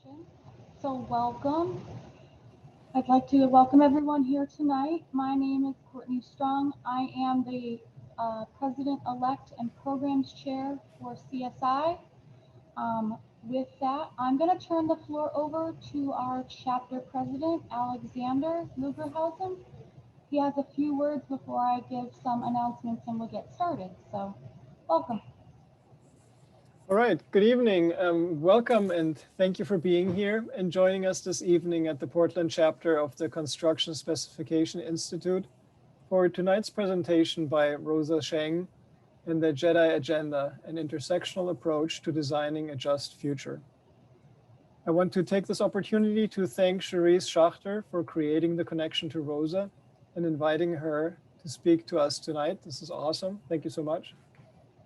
session. So welcome. I'd like to welcome everyone here tonight. My name is Courtney Strong. I am the President-elect and Programs Chair for CSI. With that, I'm going to turn the floor over to our chapter president, Alexander Lugerhausen. He has a few words before I give some announcements and we'll get started. So welcome. All right, good evening. Welcome and thank you for being here and joining us this evening at the Portland chapter of the Construction Specification Institute for tonight's presentation by Rosa Sheng in the J.E.D.I Agenda, an intersectional approach to designing a just future. I want to take this opportunity to thank Cherise Schachter for creating the connection to Rosa and inviting her to speak to us tonight. This is awesome. Thank you so much.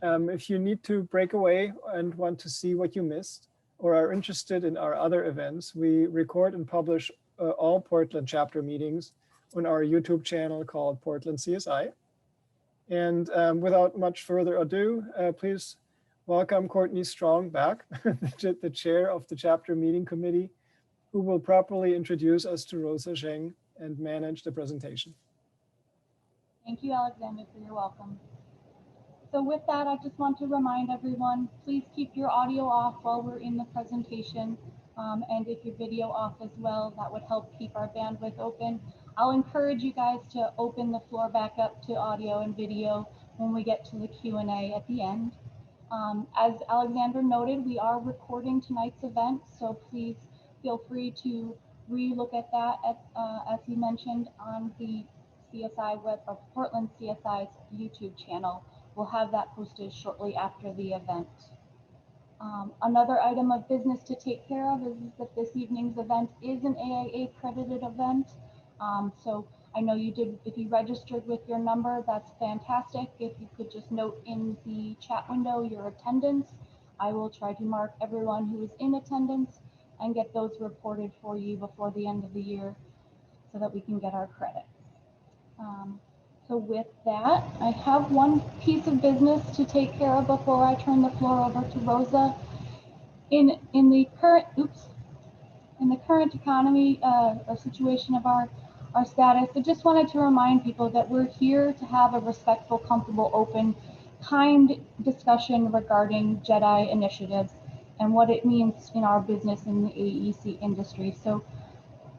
If you need to break away and want to see what you missed or are interested in our other events, we record and publish all Portland chapter meetings on our YouTube channel called Portland CSI. And without much further ado, please welcome Courtney Strong back, the chair of the chapter meeting committee, who will properly introduce us to Rosa Sheng and manage the presentation. Thank you, Alexander, for your welcome. So with that, I just want to remind everyone, please keep your audio off while we're in the presentation. And if your video off as well, that would help keep our bandwidth open. I'll encourage you guys to open the floor back up to audio and video when we get to the Q&A at the end. As Alexander noted, we are recording tonight's event, so please feel free to re-look at that as he mentioned on the CSI web of Portland CSI's YouTube channel. We'll have that posted shortly after the event. Another item of business to take care of is that this evening's event is an AIA accredited event. So I know you did, if you registered with your number, that's fantastic. If you could just note in the chat window your attendance, I will try to mark everyone who is in attendance and get those reported for you before the end of the year so that we can get our credits. So with that, I have one piece of business to take care of before I turn the floor over to Rosa. In the current economy or situation of our status, I just wanted to remind people that we're here to have a respectful, comfortable, open, kind discussion regarding J.E.D.I initiatives and what it means in our business in the AEC industry. So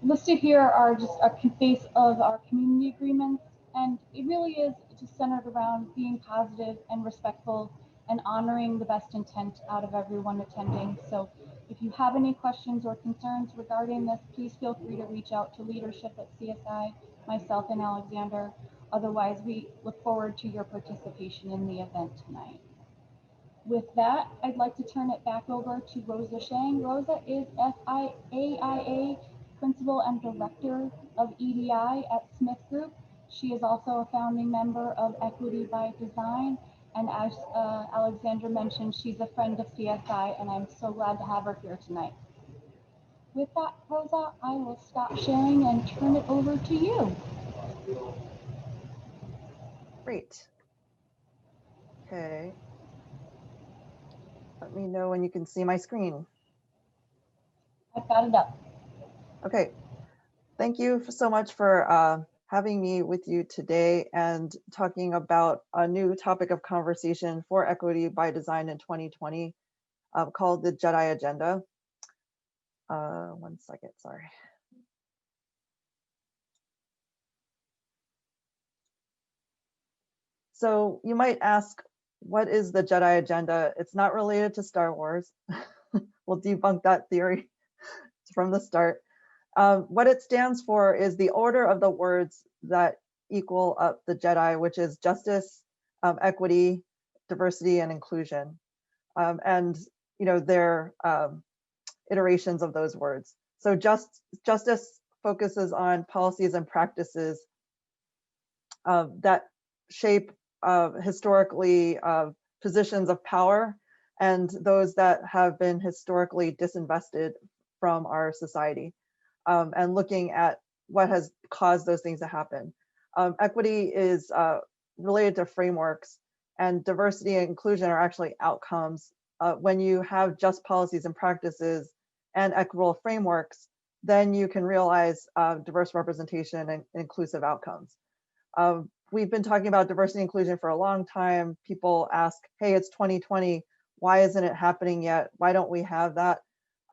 listed here are just a base of our community agreements. And it really is just centered around being positive and respectful and honoring the best intent out of everyone attending. So if you have any questions or concerns regarding this, please feel free to reach out to leadership at CSI, myself and Alexander. Otherwise, we look forward to your participation in the event tonight. With that, I'd like to turn it back over to Rosa Sheng. Rosa is FAIA Principal and Director of EDI at SMITHGROUP. She is also a founding member of Equity by Design. And as Alexander mentioned, she's a friend of CSI, and I'm so glad to have her here tonight. With that, Rosa, I will stop sharing and turn it over to you. Great. Okay. Let me know when you can see my screen. I've got it up. Okay. Thank you so much for having me with you today and talking about a new topic of conversation for Equity by Design in 2020 called the J.E.D.I Agenda. One second, sorry. So you might ask, what is the J.E.D.I Agenda? It's not related to Star Wars. We'll debunk that theory from the start. What it stands for is the order of the words that equal up the J.E.D.I, which is justice, equity, diversity, and inclusion. And they're iterations of those words. So justice focuses on policies and practices that shape historically positions of power and those that have been historically disinvested from our society. And looking at what has caused those things to happen. Equity is related to frameworks, and diversity and inclusion are actually outcomes when you have just policies and practices and equitable frameworks, then you can realize diverse representation and inclusive outcomes. We've been talking about diversity and inclusion for a long time. People ask, hey, it's 2020. Why isn't it happening yet? Why don't we have that?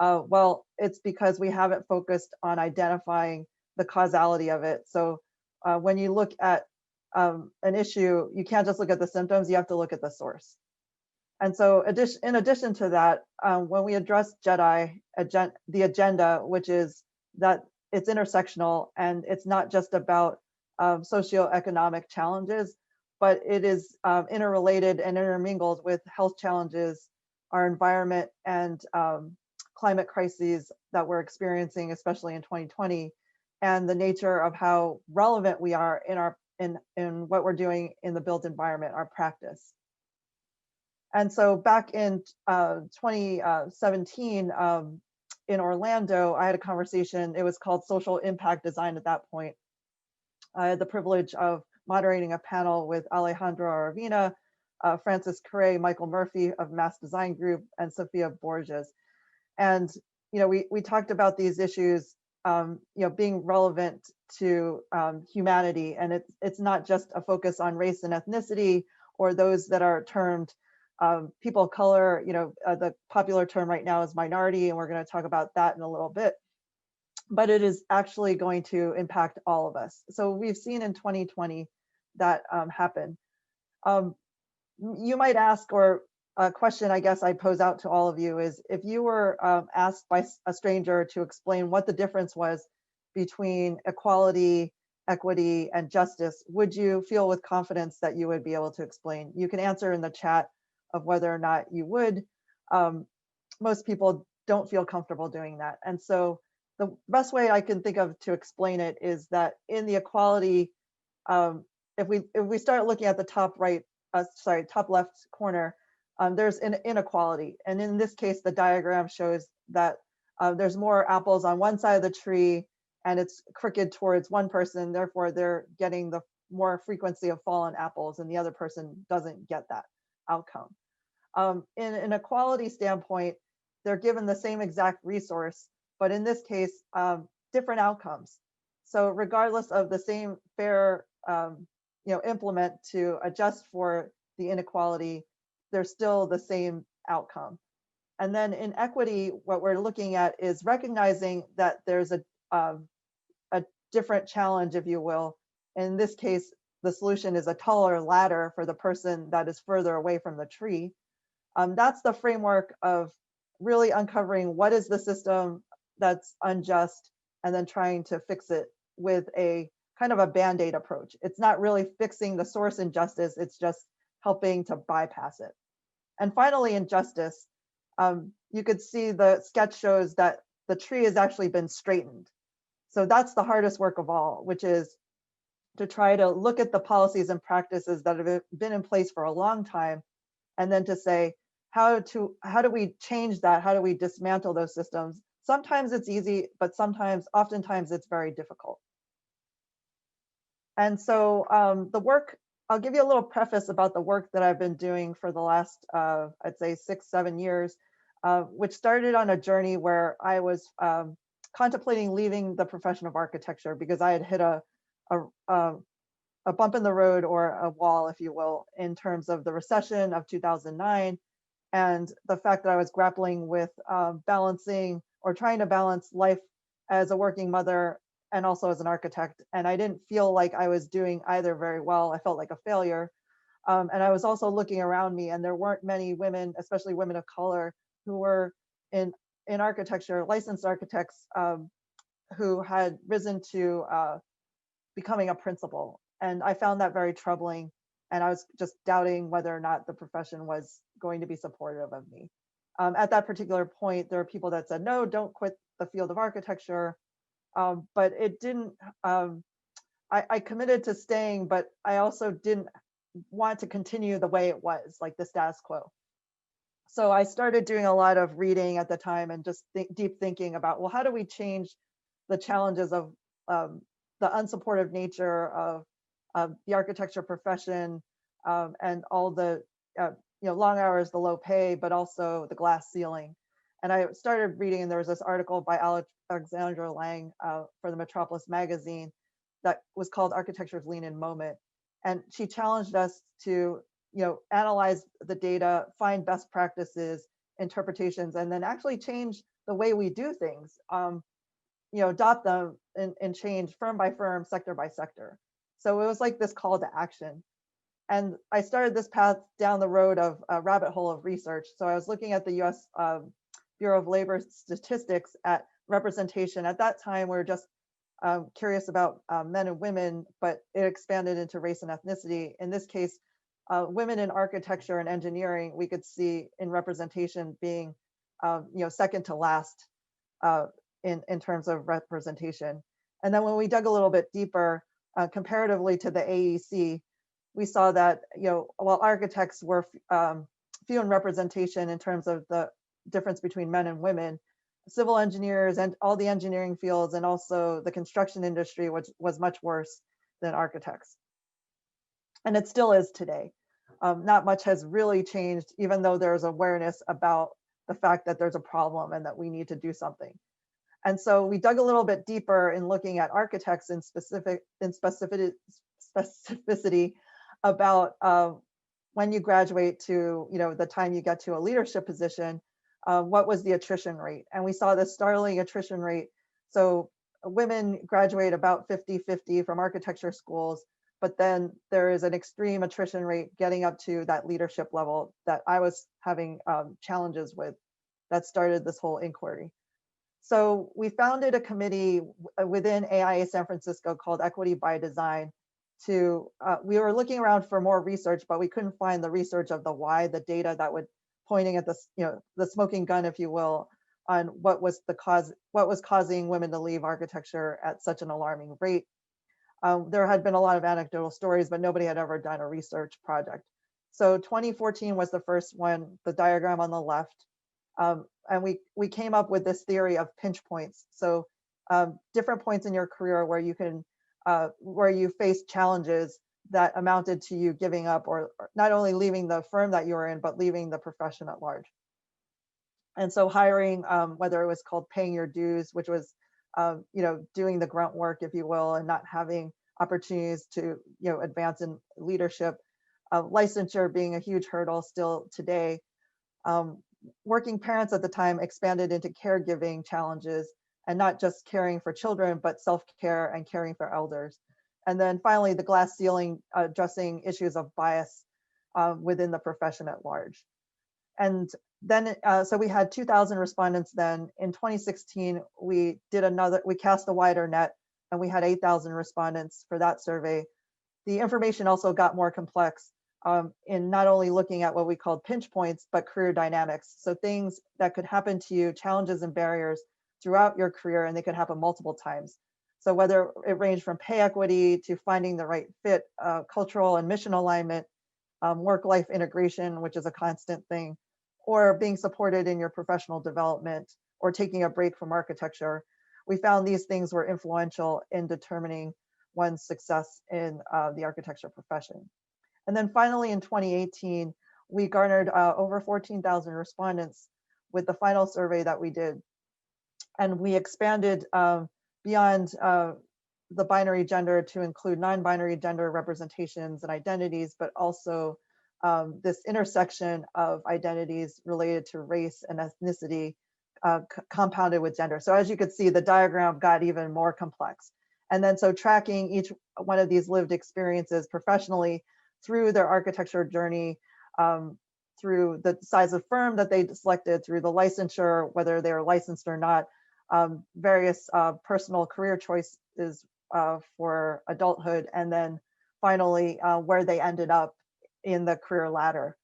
Well, it's because we haven't focused on identifying the causality of it. So when you look at an issue, you can't just look at the symptoms, you have to look at the source. And so in addition to that, when we address J.E.D.I, the agenda, which is that it's intersectional and it's not just about socioeconomic challenges, but it is interrelated and intermingled with health challenges, our environment, and climate crises that we're experiencing, especially in 2020, and the nature of how relevant we are in what we're doing in the built environment, our practice. And so back in 2017 in Orlando, I had a conversation. It was called Social Impact Design at that point. I had the privilege of moderating a panel with Alejandro Aravina, Francis Correa, Michael Murphy of Mass Design Group, and Sophia Borges. And we talked about these issues being relevant to humanity, and it's not just a focus on race and ethnicity or those that are termed people of color. The popular term right now is minority, and we're going to talk about that in a little bit. But it is actually going to impact all of us. So we've seen in 2020 that happen. You might ask, or a question I guess I'd pose out to all of you is, if you were asked by a stranger to explain what the difference was between equality, equity, and justice, would you feel with confidence that you would be able to explain? You can answer in the chat of whether or not you would. Most people don't feel comfortable doing that. And so the best way I can think of to explain it is that in the equality, if we start looking at the top left corner, there's an inequality. And in this case, the diagram shows that there's more apples on one side of the tree, and it's crooked towards one person. Therefore, they're getting the more frequency of fallen apples, and the other person doesn't get that outcome. In an equality standpoint, they're given the same exact resource, but in this case, different outcomes. So regardless of the same fair implement to adjust for the inequality, there's still the same outcome. And then in equity, what we're looking at is recognizing that there's a different challenge, if you will. In this case, the solution is a taller ladder for the person that is further away from the tree. That's the framework of really uncovering what is the system that's unjust, and then trying to fix it with a kind of a Band-Aid approach. It's not really fixing the source injustice, it's just helping to bypass it. And finally, in justice, you could see the sketch shows that the tree has actually been straightened. So that's the hardest work of all, which is to try to look at the policies and practices that have been in place for a long time, and then to say, how do we change that? How do we dismantle those systems? Sometimes it's easy, but oftentimes it's very difficult. And so the work, I'll give you a little preface about the work that I've been doing for the last, I'd say 6-7 years, which started on a journey where I was contemplating leaving the profession of architecture because I had hit a bump in the road, or a wall, if you will, in terms of the recession of 2009, and the fact that I was grappling with balancing or trying to balance life as a working mother and also as an architect. And I didn't feel like I was doing either very well. I felt like a failure. And I was also looking around me, and there weren't many women, especially women of color, who were in architecture, licensed architects, who had risen to becoming a principal. And I found that very troubling. And I was just doubting whether or not the profession was going to be supportive of me. At that particular point, there are people that said, no, don't quit the field of architecture. But it didn't, I committed to staying, but I also didn't want to continue the way it was, like the status quo. So I started doing a lot of reading at the time, and just deep thinking about, well, how do we change the challenges of the unsupportive nature of the architecture profession, and all the long hours, the low pay, but also the glass ceiling. And I started reading, and there was this article by Alexandra Lang for the Metropolis magazine that was called Architecture's Lean In Moment. And she challenged us to, analyze the data, find best practices, interpretations, and then actually change the way we do things, adopt them and change firm by firm, sector by sector. So it was like this call to action. And I started this path down the road of a rabbit hole of research. So I was looking at the US Bureau of Labor Statistics at representation. At that time, we were just curious about men and women, but it expanded into race and ethnicity. In this case, women in architecture and engineering, we could see in representation being, second to last in terms of representation. And then when we dug a little bit deeper, comparatively to the AEC, we saw that, while architects were few in representation in terms of the difference between men and women, civil engineers and all the engineering fields and also the construction industry, which was much worse than architects. And it still is today. Not much has really changed, even though there's awareness about the fact that there's a problem and that we need to do something. And so we dug a little bit deeper in looking at architects in specificity about when you graduate to, the time you get to a leadership position, what was the attrition rate? And we saw this startling attrition rate. So women graduate about 50-50 from architecture schools, but then there is an extreme attrition rate getting up to that leadership level that I was having challenges with that started this whole inquiry. So we founded a committee within AIA San Francisco called Equity by Design. We were looking around for more research, but we couldn't find the research of the why, the data that would pointing at this, the smoking gun, if you will, on what was causing women to leave architecture at such an alarming rate. There had been a lot of anecdotal stories, but nobody had ever done a research project. So 2014 was the first one, the diagram on the left. And we came up with this theory of pinch points. So different points in your career where you can, where you face challenges that amounted to you giving up or not only leaving the firm that you were in, but leaving the profession at large. And so hiring, whether it was called paying your dues, which was, doing the grunt work, if you will, and not having opportunities to, advance in leadership, licensure being a huge hurdle still today. Working parents at the time expanded into caregiving challenges and not just caring for children, but self-care and caring for elders. And then finally, the glass ceiling addressing issues of bias within the profession at large. And then, so we had 2,000 respondents then. In 2016, we cast a wider net and we had 8,000 respondents for that survey. The information also got more complex in not only looking at what we called pinch points, but career dynamics. So things that could happen to you, challenges and barriers throughout your career, and they could happen multiple times. So whether it ranged from pay equity to finding the right fit, cultural and mission alignment, work-life integration, which is a constant thing, or being supported in your professional development, or taking a break from architecture, we found these things were influential in determining one's success in the architecture profession. And then finally, in 2018, we garnered over 14,000 respondents with the final survey that we did. And we expanded beyond the binary gender to include non-binary gender representations and identities, but also this intersection of identities related to race and ethnicity compounded with gender. So as you could see, the diagram got even more complex. And then so tracking each one of these lived experiences professionally through their architecture journey, through the size of firm that they selected, through the licensure, whether they're licensed or not, various personal career choices for adulthood, and then finally where they ended up in the career ladder.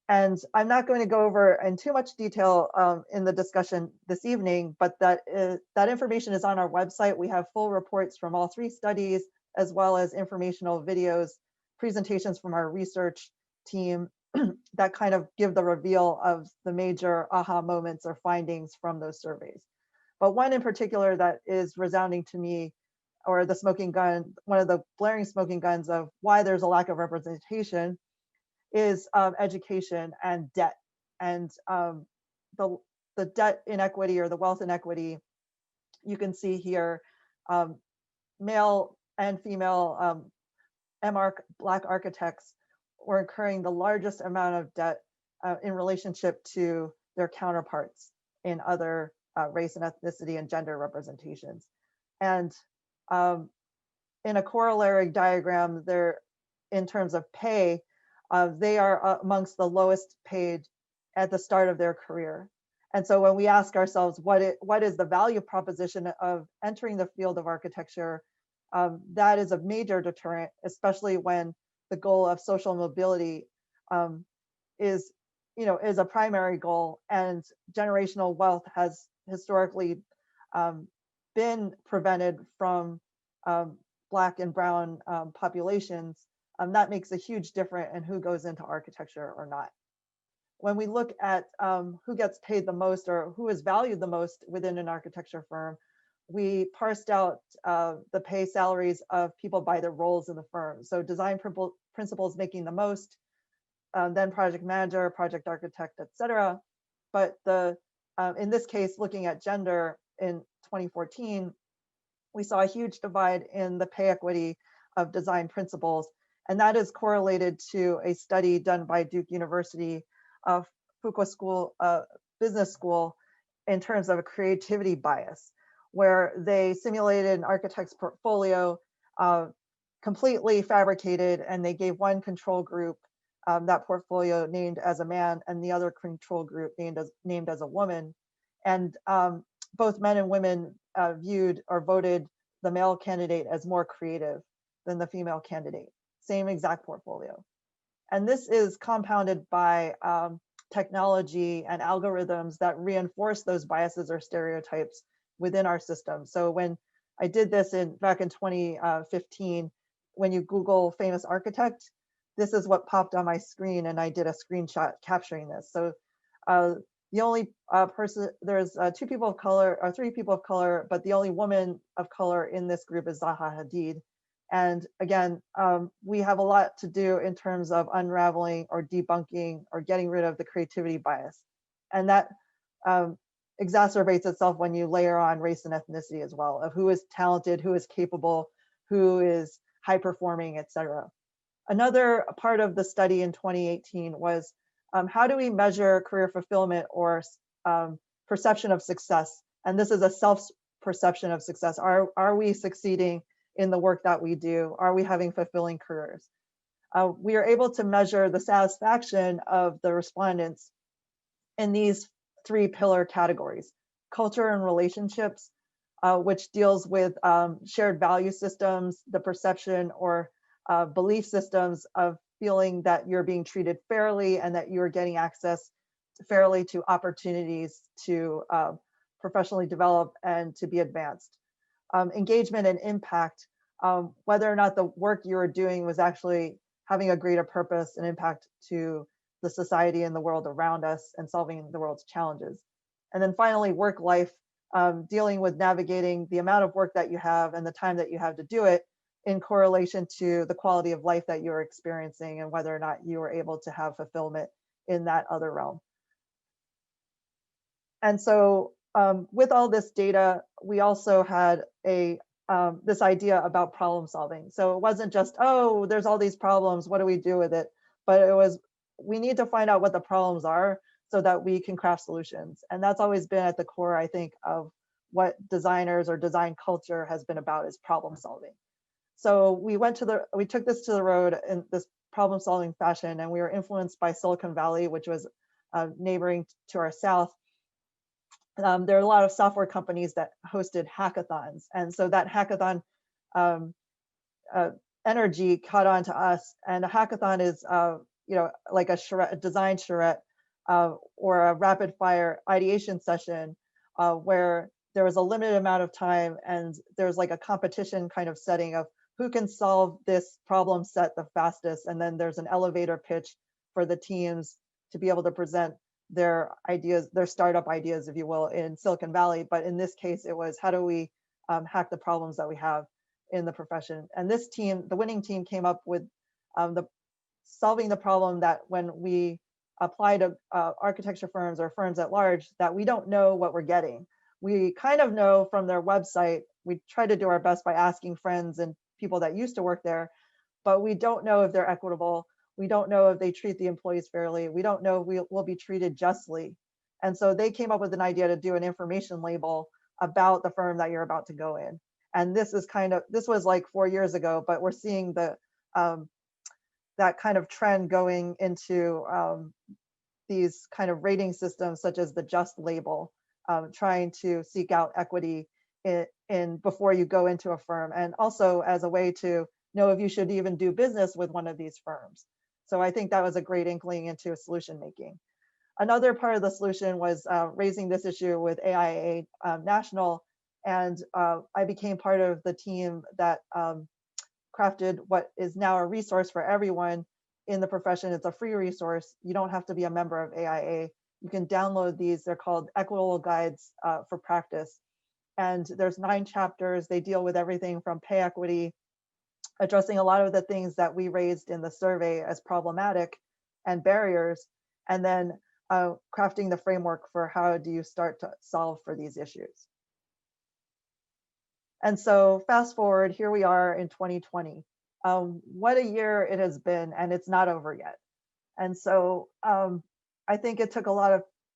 And I'm not going to go over in too much detail in the discussion this evening, but that information is on our website. We have full reports from all 3 studies, as well as informational videos, presentations from our research team that kind of give the reveal of the major aha moments or findings from those surveys. But one in particular that is resounding to me, or the smoking gun, one of the blaring smoking guns of why there's a lack of representation, is education and debt. And the the debt inequity or the wealth inequity, you can see here, male and female Black architects were incurring the largest amount of debt in relationship to their counterparts in other race and ethnicity and gender representations. And in a corollary diagram, they're, in terms of pay, they are amongst the lowest paid at the start of their career. And so when we ask ourselves, what is the value proposition of entering the field of architecture, that is a major deterrent, especially when the goal of social mobility is a primary goal, and generational wealth has historically been prevented from Black and brown populations. That makes a huge difference in who goes into architecture or not. When we look at who gets paid the most or who is valued the most within an architecture firm, we parsed out the pay salaries of people by their roles in the firm. So design principals making the most, then project manager, project architect, etc. But in this case, looking at gender in 2014, we saw a huge divide in the pay equity of design principals. And that is correlated to a study done by Duke University Fuqua Business School in terms of a creativity bias, where they simulated an architect's portfolio, completely fabricated, and they gave one control group that portfolio named as a man and the other control group named as a woman. And both men and women viewed or voted the male candidate as more creative than the female candidate. Same exact portfolio. And this is compounded by technology and algorithms that reinforce those biases or stereotypes within our system. So when I did this back in 2015, when you Google famous architect, this is what popped on my screen, and I did a screenshot capturing this. So the only person, there's 2 people of color or 3 people of color, but the only woman of color in this group is Zaha Hadid. And again, we have a lot to do in terms of unraveling or debunking or getting rid of the creativity bias. And that exacerbates itself when you layer on race and ethnicity as well, of who is talented, who is capable, who is high performing, etc. Another part of the study in 2018 was how do we measure career fulfillment or perception of success? And this is a self-perception of success. Are we succeeding in the work that we do? Are we having fulfilling careers? We are able to measure the satisfaction of the respondents in these 3 pillar categories: culture and relationships, which deals with shared value systems, the perception or belief systems of feeling that you're being treated fairly and that you're getting access fairly to opportunities to professionally develop and to be advanced. Engagement and impact, whether or not the work you were doing was actually having a greater purpose and impact to the society and the world around us and solving the world's challenges. And then finally, work life, dealing with navigating the amount of work that you have and the time that you have to do it in correlation to the quality of life that you're experiencing and whether or not you were able to have fulfillment in that other realm. And so with all this data, we also had this idea about problem solving. So it wasn't just, oh, there's all these problems, what do we do with it? But it was, we need to find out what the problems are so that we can craft solutions. And that's always been at the core, I think, of what designers or design culture has been about, is problem solving. So we took this to the road in this problem solving fashion, and we were influenced by Silicon Valley, which was neighboring to our south. There are a lot of software companies that hosted hackathons. And so that hackathon energy caught on to us. And a hackathon is, like a design charrette or a rapid fire ideation session where there was a limited amount of time and there's like a competition kind of setting of who can solve this problem set the fastest. And then there's an elevator pitch for the teams to be able to present their ideas, their startup ideas, if you will, in Silicon Valley. But in this case, it was how do we hack the problems that we have in the profession. And this team, the winning team, came up with solving the problem that when we apply to architecture firms or firms at large that we don't know what we're getting. We kind of know from their website. We try to do our best by asking friends and people that used to work there, but we don't know if they're equitable. We don't know if they treat the employees fairly. We don't know if we will be treated justly. And so they came up with an idea to do an information label about the firm that you're about to go in. And this was like 4 years ago, but we're seeing that kind of trend going into these kind of rating systems, such as the JUST label, trying to seek out equity in before you go into a firm, and also as a way to know if you should even do business with one of these firms. So I think that was a great inkling into solution making. Another part of the solution was raising this issue with AIA National, and I became part of the team that crafted what is now a resource for everyone in the profession. It's a free resource. You don't have to be a member of AIA. You can download these. They're called Equitable Guides for Practice. And there's 9 chapters. They deal with everything from pay equity, addressing a lot of the things that we raised in the survey as problematic and barriers, and then crafting the framework for how do you start to solve for these issues. And so fast forward, here we are in 2020. What a year it has been, and it's not over yet. And so I think it took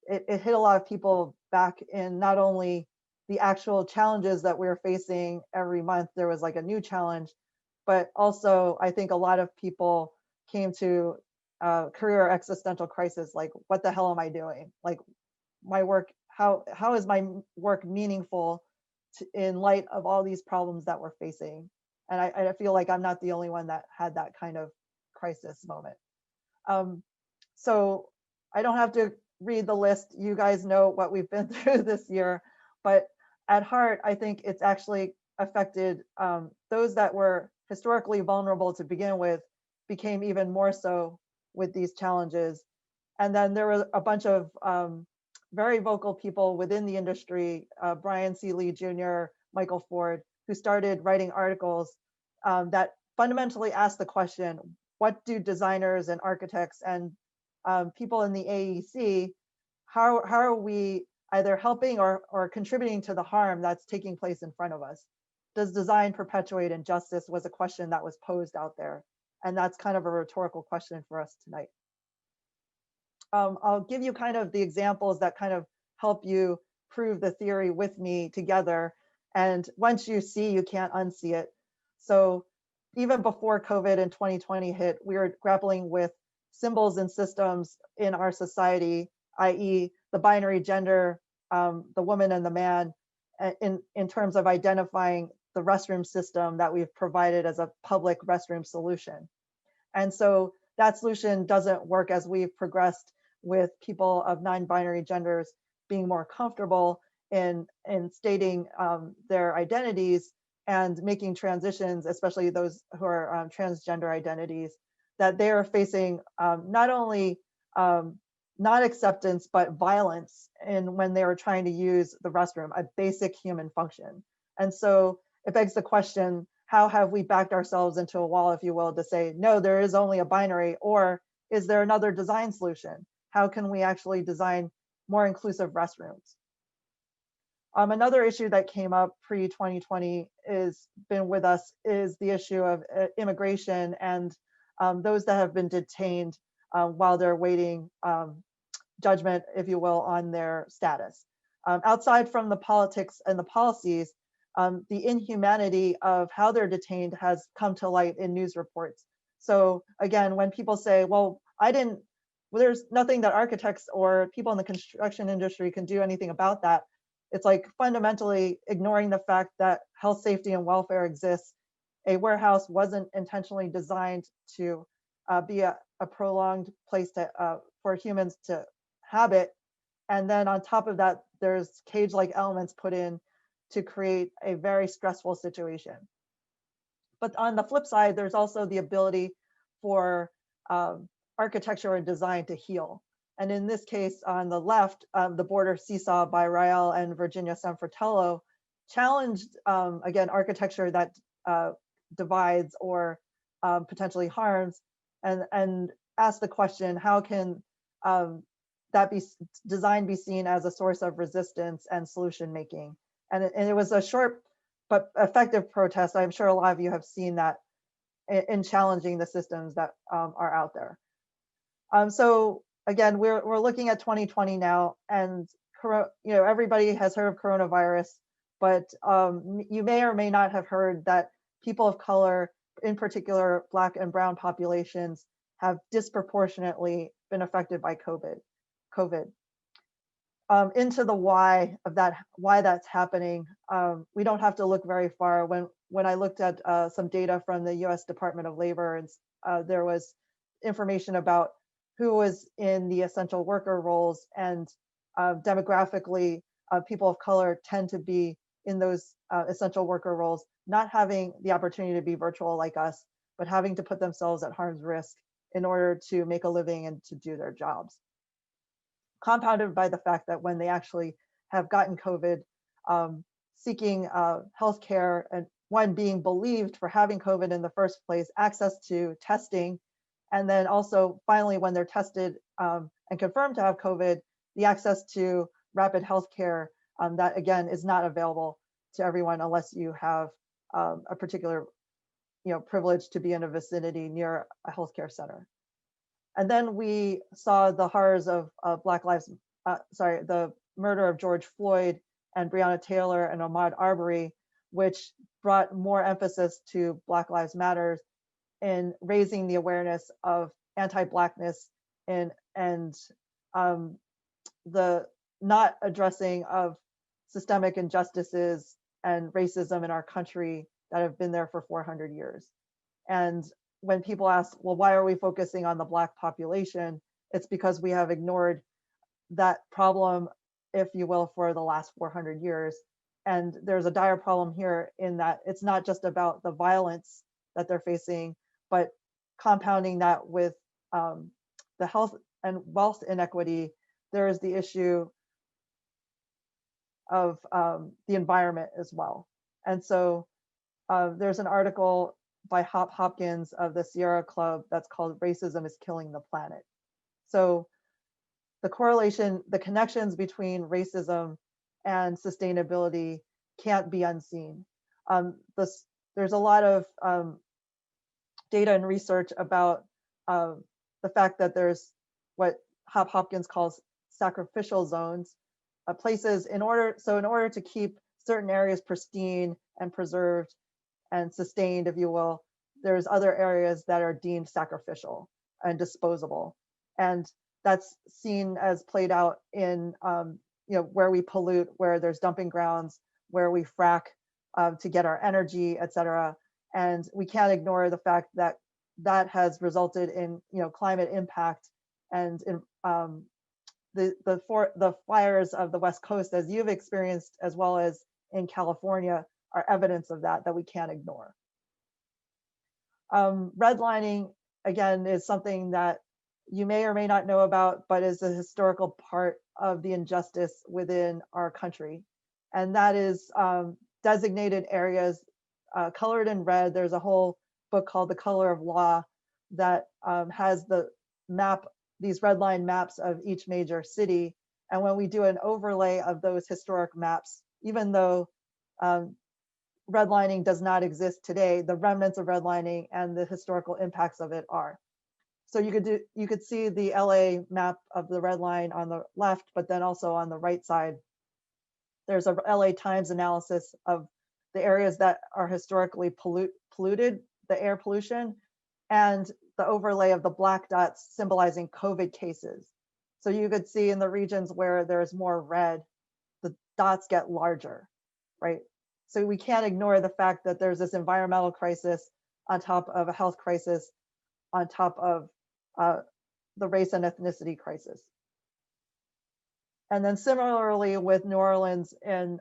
it hit a lot of people back in not only the actual challenges that we're facing every month, there was like a new challenge, but also I think a lot of people came to career existential crisis, like, what the hell am I doing? Like, my work, how is my work meaningful in light of all these problems that we're facing? And I feel like I'm not the only one that had that kind of crisis moment. So I don't have to read the list. You guys know what we've been through this year, but at heart, I think it's actually affected those that were historically vulnerable to begin with, became even more so with these challenges. And then there were a bunch of very vocal people within the industry, Brian C. Lee Jr., Michael Ford, who started writing articles that fundamentally asked the question, what do designers and architects and people in the AEC, how are we either helping or contributing to the harm that's taking place in front of us? Does design perpetuate injustice, was a question that was posed out there. And that's kind of a rhetorical question for us tonight. I'll give you kind of the examples that kind of help you prove the theory with me together. And once you see, you can't unsee it. So even before COVID in 2020 hit, we were grappling with symbols and systems in our society, i.e. the binary gender, the woman and the man, in terms of identifying the restroom system that we've provided as a public restroom solution. And so that solution doesn't work as we've progressed with people of non-binary genders being more comfortable in stating their identities and making transitions, especially those who are transgender identities, that they are facing not only not acceptance, but violence when they are trying to use the restroom, a basic human function. And so it begs the question, how have we backed ourselves into a wall, if you will, to say, no, there is only a binary, or is there another design solution? How can we actually design more inclusive restrooms? Another issue that came up pre-2020 been with us is the issue of immigration and those that have been detained while they're waiting judgment, if you will, on their status. Outside from the politics and the policies, the inhumanity of how they're detained has come to light in news reports. So again, when people say, well, there's nothing that architects or people in the construction industry can do anything about that. It's like fundamentally ignoring the fact that health, safety, and welfare exists. A warehouse wasn't intentionally designed to be a prolonged place for humans to habit. And then on top of that, there's cage-like elements put in to create a very stressful situation. But on the flip side, there's also the ability for architecture and design to heal. And in this case, on the left, the Border Seesaw by Rael and Virginia Sanfratello challenged, again, architecture that divides or potentially harms, and asked the question, how can that design be seen as a source of resistance and solution making. And it was a short but effective protest. I'm sure a lot of you have seen that in challenging the systems that are out there. So again, we're looking at 2020 now, and everybody has heard of coronavirus, but you may or may not have heard that people of color, in particular Black and brown populations, have disproportionately been affected by COVID. Into the why of that, why that's happening, we don't have to look very far. When I looked at some data from the U.S. Department of Labor, and there was information about who was in the essential worker roles, and demographically, people of color tend to be in those essential worker roles, not having the opportunity to be virtual like us, but having to put themselves at harm's risk in order to make a living and to do their jobs. Compounded by the fact that when they actually have gotten COVID, seeking healthcare, and one being believed for having COVID in the first place, access to testing, and then also finally when they're tested and confirmed to have COVID, the access to rapid healthcare that again is not available to everyone unless you have a particular privilege to be in a vicinity near a healthcare center. And then we saw the horrors of the murder of George Floyd and Breonna Taylor and Ahmaud Arbery, which brought more emphasis to Black Lives Matter in raising the awareness of anti-Blackness and the not addressing of systemic injustices and racism in our country that have been there for 400 years. And when people ask, well, why are we focusing on the Black population? It's because we have ignored that problem, if you will, for the last 400 years. And there's a dire problem here in that it's not just about the violence that they're facing, but compounding that with the health and wealth inequity, there is the issue of the environment as well. And so there's an article by Hopkins of the Sierra Club that's called "Racism is Killing the Planet." So the correlation, the connections between racism and sustainability can't be unseen. There's a lot of data and research about the fact that there's what Hopkins calls sacrificial zones, places in order to keep certain areas pristine and preserved and sustained, if you will, there's other areas that are deemed sacrificial and disposable. And that's seen as played out in where we pollute, where there's dumping grounds, where we frack to get our energy, et cetera. And we can't ignore the fact that that has resulted in climate impact, and in the fires of the West Coast, as you've experienced, as well as in California, are evidence of that we can't ignore. Redlining, again, is something that you may or may not know about, but is a historical part of the injustice within our country. And that is designated areas colored in red. There's a whole book called The Color of Law that has the map, these red line maps of each major city. And when we do an overlay of those historic maps, even though redlining does not exist today, the remnants of redlining and the historical impacts of it are. So you could see the LA map of the red line on the left, but then also on the right side, there's a LA Times analysis of the areas that are historically polluted, the air pollution, and the overlay of the black dots symbolizing COVID cases. So you could see in the regions where there's more red, the dots get larger, right? So we can't ignore the fact that there's this environmental crisis on top of a health crisis, on top of the race and ethnicity crisis. And then similarly with New Orleans and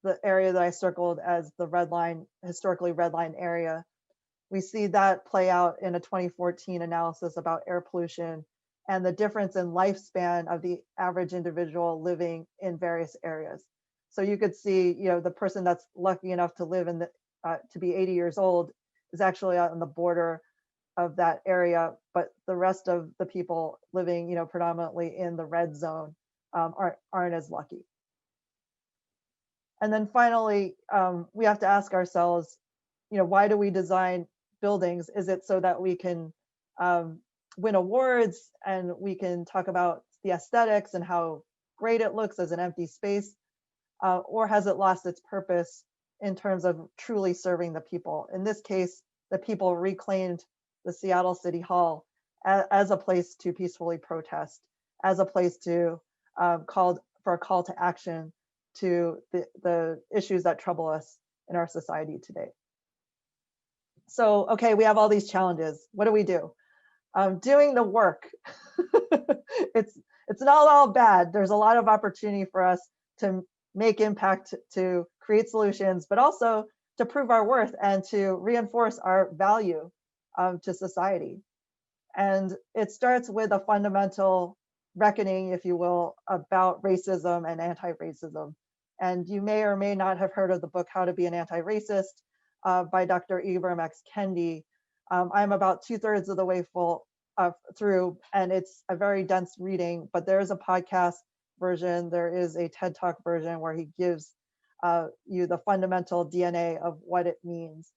the area that I circled as the red line, historically red line area, we see that play out in a 2014 analysis about air pollution and the difference in lifespan of the average individual living in various areas. So you could see, the person that's lucky enough to live in to be 80 years old is actually out on the border of that area, but the rest of the people living, you know, predominantly in the red zone aren't as lucky. And then finally, we have to ask ourselves, you know, why do we design buildings? Is it so that we can win awards and we can talk about the aesthetics and how great it looks as an empty space? Or has it lost its purpose in terms of truly serving the people? In this case, the people reclaimed the Seattle City Hall as a place to peacefully protest, as a place to call for a call to action to the issues that trouble us in our society today. So, okay, we have all these challenges. What do we do? Doing the work. it's not all bad. There's a lot of opportunity for us to make impact, to create solutions, but also to prove our worth and to reinforce our value to society. And it starts with a fundamental reckoning, if you will, about racism and anti-racism. And you may or may not have heard of the book, How to Be an Anti-Racist by Dr. Ibram X. Kendi. I'm about 2/3 of the way through, and it's a very dense reading, but there is a podcast version, there is a TED Talk version where he gives you the fundamental DNA of what it means.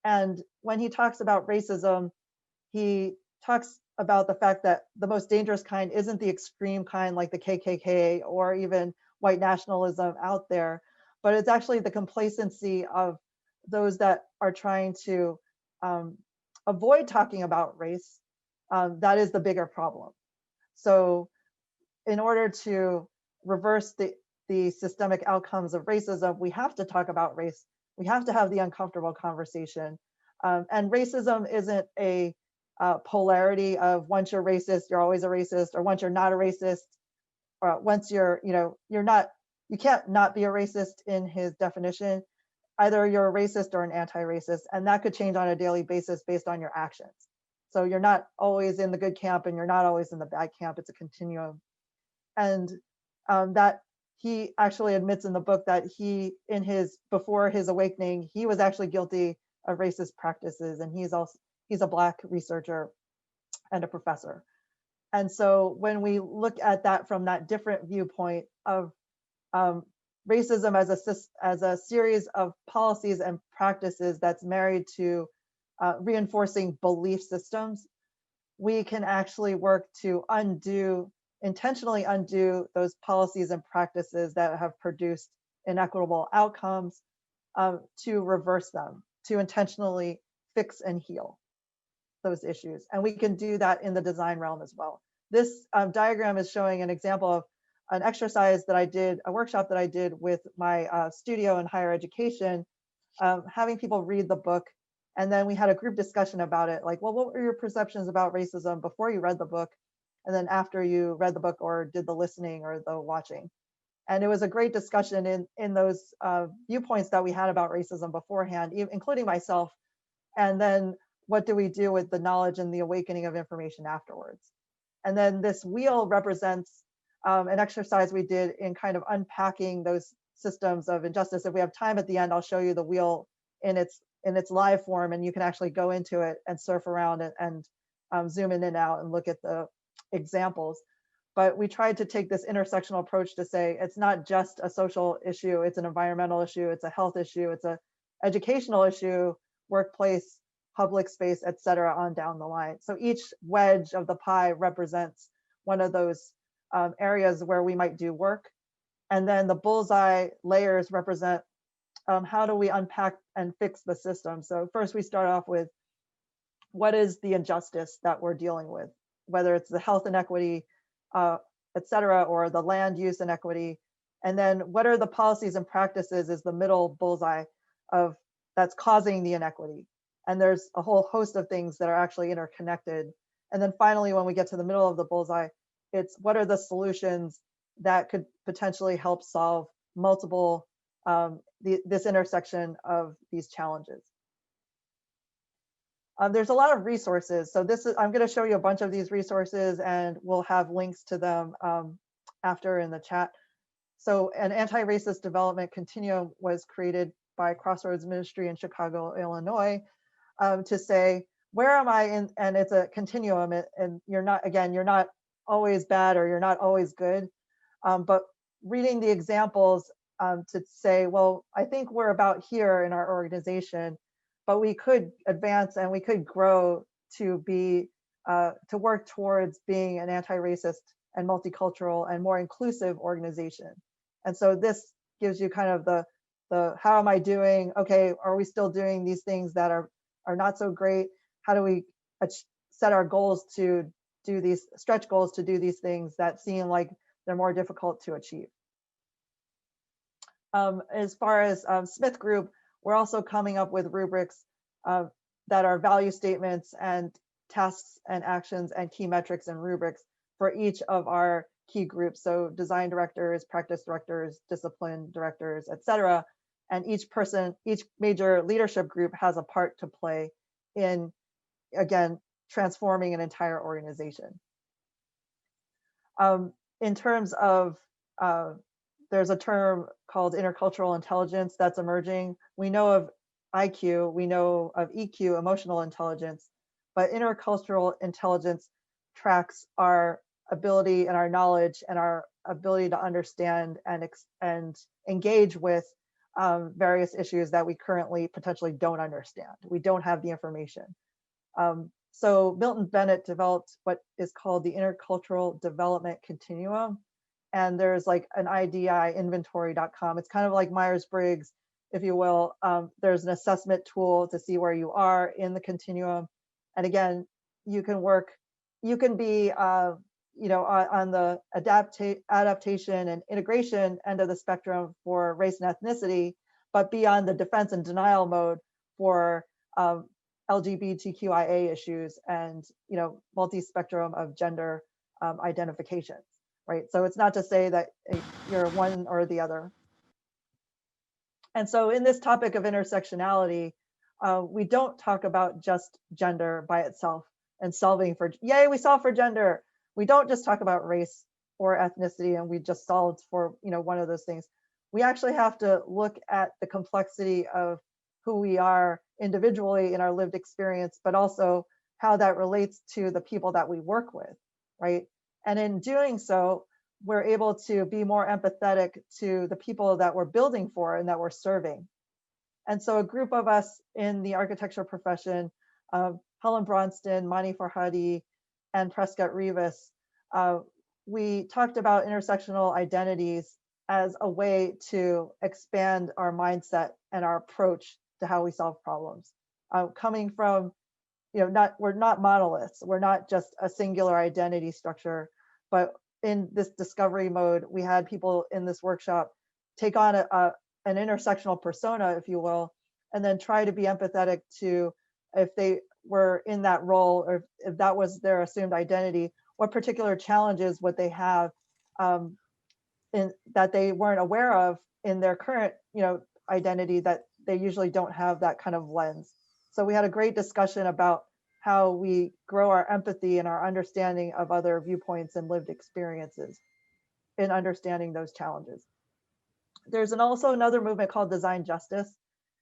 And when he talks about racism, he talks about the fact that the most dangerous kind isn't the extreme kind like the KKK or even white nationalism out there, but it's actually the complacency of those that are trying to avoid talking about race. That is the bigger problem. So in order to reverse the systemic outcomes of racism, we have to talk about race. We have to have the uncomfortable conversation. And racism isn't a polarity of once you're racist, you're always a racist, or once you're not a racist, or once you're not, you can't not be a racist in his definition. Either you're a racist or an anti-racist, and that could change on a daily basis based on your actions. So you're not always in the good camp and you're not always in the bad camp. It's a continuum. And that he actually admits in the book that before his awakening, he was actually guilty of racist practices, and he's a Black researcher and a professor. And so when we look at that from that different viewpoint of racism as a series of policies and practices that's married to reinforcing belief systems, we can actually work to intentionally undo those policies and practices that have produced inequitable outcomes, to reverse them, to intentionally fix and heal those issues. And we can do that in the design realm as well. This diagram is showing an example of an exercise that I did, a workshop that I did with my studio in higher education, having people read the book. And then we had a group discussion about it, like, well, what were your perceptions about racism before you read the book? And then after you read the book or did the listening or the watching. And it was a great discussion in those viewpoints that we had about racism beforehand, including myself. And then what do we do with the knowledge and the awakening of information afterwards? And then this wheel represents an exercise we did in kind of unpacking those systems of injustice. If we have time at the end, I'll show you the wheel in its live form, and you can actually go into it and surf around it and zoom in and out and look at the examples. But we tried to take this intersectional approach to say it's not just a social issue, it's an environmental issue, it's a health issue, it's an educational issue, workplace, public space, et cetera, on down the line. So each wedge of the pie represents one of those areas where we might do work. And then the bullseye layers represent how do we unpack and fix the system. So first we start off with what is the injustice that we're dealing with, whether it's the health inequity, et cetera, or the land use inequity. And then what are the policies and practices is the middle bullseye of that's causing the inequity. And there's a whole host of things that are actually interconnected. And then finally, when we get to the middle of the bullseye, it's what are the solutions that could potentially help solve multiple, this intersection of these challenges. There's a lot of resources. So I'm going to show you a bunch of these resources, and we'll have links to them after in the chat. So an anti-racist development continuum was created by Crossroads Ministry in Chicago, Illinois, to say, where am I in, and it's a continuum, and you're not, again, you're not always bad or you're not always good. But reading the examples to say, well, I think we're about here in our organization, but we could advance and we could grow to be, to work towards being an anti-racist and multicultural and more inclusive organization. And so this gives you kind of the how am I doing? Okay, are we still doing these things that are not so great? How do we set our goals to do these, stretch goals to do these things that seem like they're more difficult to achieve? As far as Smith Group, we're also coming up with rubrics that are value statements and tasks and actions and key metrics and rubrics for each of our key groups. So design directors, practice directors, discipline directors, etc. And each person, each major leadership group has a part to play in, again, transforming an entire organization. In terms of, there's a term called intercultural intelligence that's emerging. We know of IQ, we know of EQ, emotional intelligence, but intercultural intelligence tracks our ability and our knowledge and our ability to understand and engage with various issues that we currently potentially don't understand. We don't have the information. So Milton Bennett developed what is called the Intercultural Development Continuum. And there's like an IDI inventory.com. It's kind of like Myers-Briggs, if you will. There's an assessment tool to see where you are in the continuum. And again, you can work, you can be, you know, on the adaptation and integration end of the spectrum for race and ethnicity, but be on the defense and denial mode for LGBTQIA issues and, you know, multi-spectrum of gender identifications, right? So it's not to say that you're one or the other. And so in this topic of intersectionality, we don't talk about just gender by itself and solving for, yay, we solved for gender. We don't just talk about race or ethnicity and we just solved for, you know, one of those things. We actually have to look at the complexity of who we are individually in our lived experience, but also how that relates to the people that we work with, right? And in doing so, we're able to be more empathetic to the people that we're building for and that we're serving. And so a group of us in the architecture profession, Helen Bronston, Mani Farhadi, and Prescott Rivas, we talked about intersectional identities as a way to expand our mindset and our approach to how we solve problems. Coming from, you know, we're not monoliths. We're not just a singular identity structure, but in this discovery mode, we had people in this workshop take on an intersectional persona, if you will, and then try to be empathetic to, if they were in that role or if that was their assumed identity, what particular challenges would they have that they weren't aware of in their current, you know, identity, that they usually don't have that kind of lens. So we had a great discussion about how we grow our empathy and our understanding of other viewpoints and lived experiences in understanding those challenges. There's also another movement called Design Justice,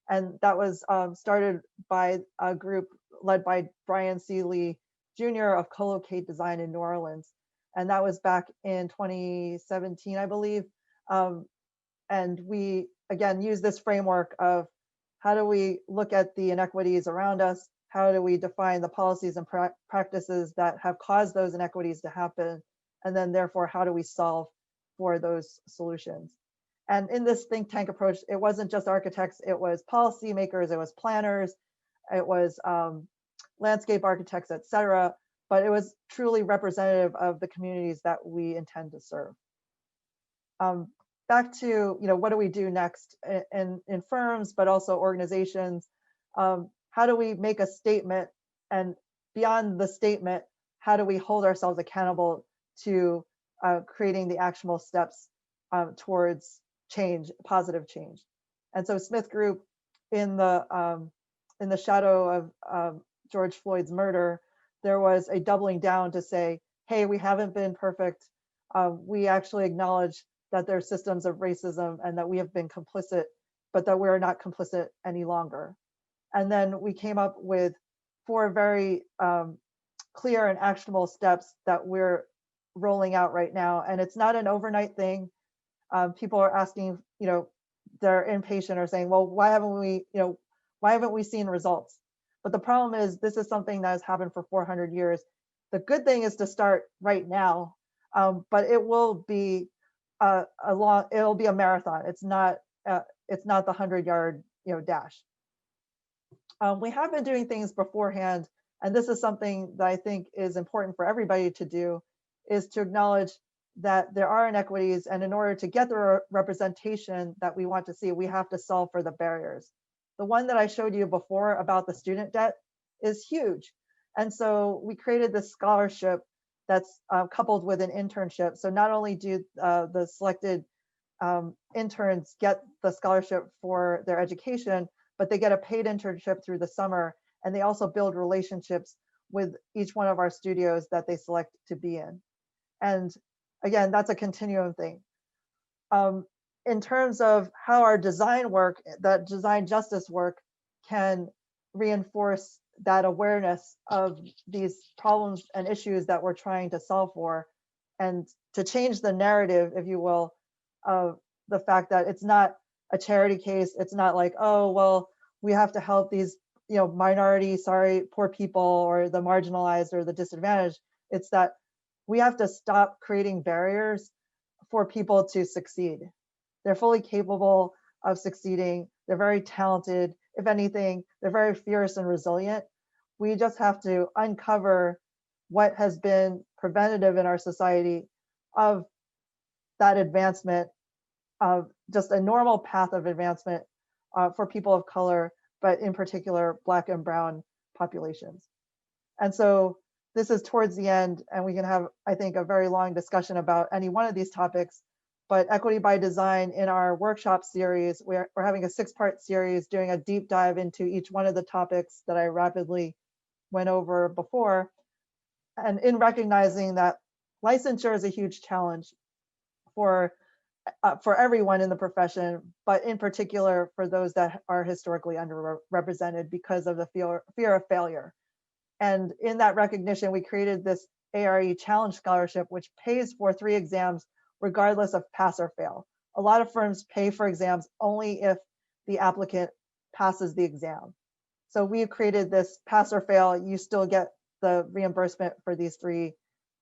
and that was started by a group led by Brian Seeley Jr. of Co-Locate Design in New Orleans. And that was back in 2017, I believe. And we, again, use this framework of how do we look at the inequities around us? How do we define the policies and practices that have caused those inequities to happen? And then therefore, how do we solve for those solutions? And in this think tank approach, it wasn't just architects, it was policymakers, it was planners, it was landscape architects, et cetera, but it was truly representative of the communities that we intend to serve. Back to, you know, what do we do next in firms, but also organizations? How do we make a statement, and beyond the statement, how do we hold ourselves accountable to creating the actionable steps towards change, positive change? And so Smith Group, in the shadow of George Floyd's murder, there was a doubling down to say, hey, we haven't been perfect. We actually acknowledge that there are systems of racism and that we have been complicit, but that we're not complicit any longer. And then we came up with 4 very clear and actionable steps that we're rolling out right now. And it's not an overnight thing. People are asking, they're impatient or saying, well, why haven't we seen results? But the problem is, this is something that has happened for 400 years. The good thing is to start right now, but it will be it'll be a marathon. It's not the 100-yard dash. We have been doing things beforehand, and this is something that I think is important for everybody to do, is to acknowledge that there are inequities, and in order to get the representation that we want to see, we have to solve for the barriers. The one that I showed you before about the student debt is huge. And so we created this scholarship that's coupled with an internship. So not only do the selected interns get the scholarship for their education, but they get a paid internship through the summer, and they also build relationships with each one of our studios that they select to be in. And again, that's a continuum thing. In terms of how our design work, that design justice work, can reinforce that awareness of these problems and issues that we're trying to solve for, and to change the narrative, if you will, of the fact that it's not a charity case. It's not like, oh, well, we have to help these minority, poor people, or the marginalized or the disadvantaged. It's that we have to stop creating barriers for people to succeed. They're fully capable of succeeding. They're very talented. If anything, they're very fierce and resilient. We just have to uncover what has been preventative in our society of that advancement, of just a normal path of advancement for people of color, but in particular, Black and Brown populations. And so this is towards the end, and we can have, I think, a very long discussion about any one of these topics. But Equity by Design, in our workshop series, we're having a 6-part series doing a deep dive into each one of the topics that I rapidly went over before. And in recognizing that licensure is a huge challenge for everyone in the profession, but in particular for those that are historically underrepresented because of the fear of failure. And in that recognition, we created this ARE Challenge Scholarship, which pays for 3 exams regardless of pass or fail. A lot of firms pay for exams only if the applicant passes the exam. So we created this pass or fail, you still get the reimbursement for these 3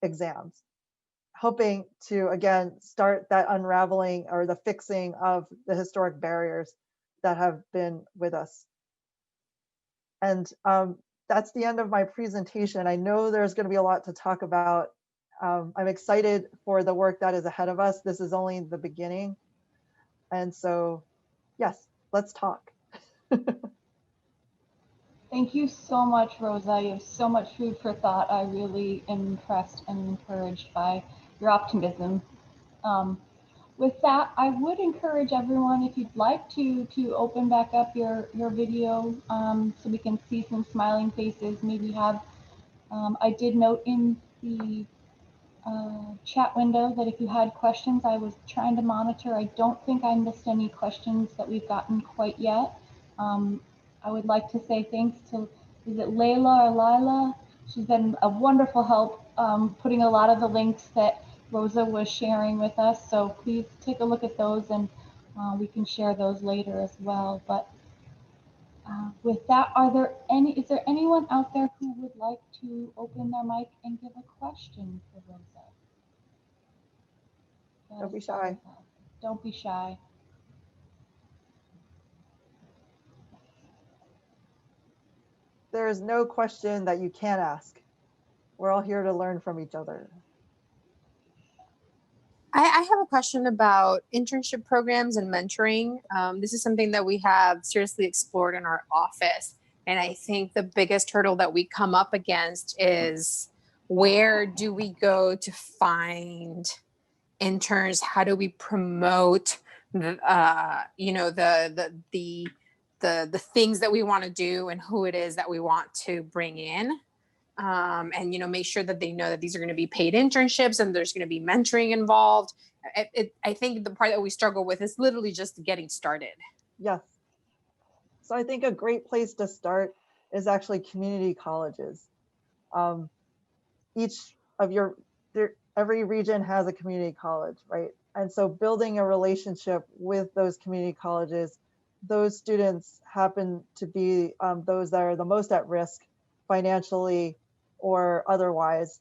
exams, hoping to, again, start that unraveling or the fixing of the historic barriers that have been with us. And that's the end of my presentation. I know there's going to be a lot to talk about. I'm excited for the work that is ahead of us. This is only the beginning. And so, yes, let's talk. Thank you so much, Rosa. You have so much food for thought. I really am impressed and encouraged by your optimism. With that, I would encourage everyone, if you'd like to open back up your video so we can see some smiling faces. Maybe have, I did note in the chat window that if you had questions, I was trying to monitor. I don't think I missed any questions that we've gotten quite yet. I would like to say thanks to, is it Layla or Lila? She's been a wonderful help putting a lot of the links that Rosa was sharing with us. So please take a look at those, and we can share those later as well. But with that, is there anyone out there who would like to open their mic and give a question for Rosa? Don't be shy. Don't be shy. There is no question that you can't ask. We're all here to learn from each other. I have a question about internship programs and mentoring. This is something that we have seriously explored in our office. And I think the biggest hurdle that we come up against is, where do we go to find interns? How do we promote the things that we want to do and who it is that we want to bring in? And make sure that they know that these are going to be paid internships and there's going to be mentoring involved. I think the part that we struggle with is literally just getting started. Yes. So I think a great place to start is actually community colleges. Each of every region has a community college, right? And so building a relationship with those community colleges, those students happen to be those that are the most at risk financially or otherwise.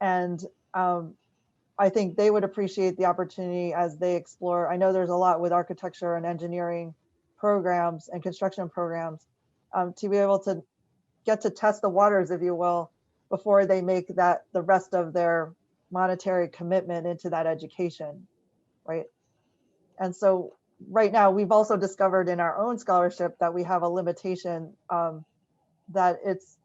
And I think they would appreciate the opportunity as they explore. I know there's a lot with architecture and engineering programs and construction programs to be able to get to test the waters, if you will, before they make that the rest of their monetary commitment into that education, right? And so right now we've also discovered in our own scholarship that we have a limitation that it's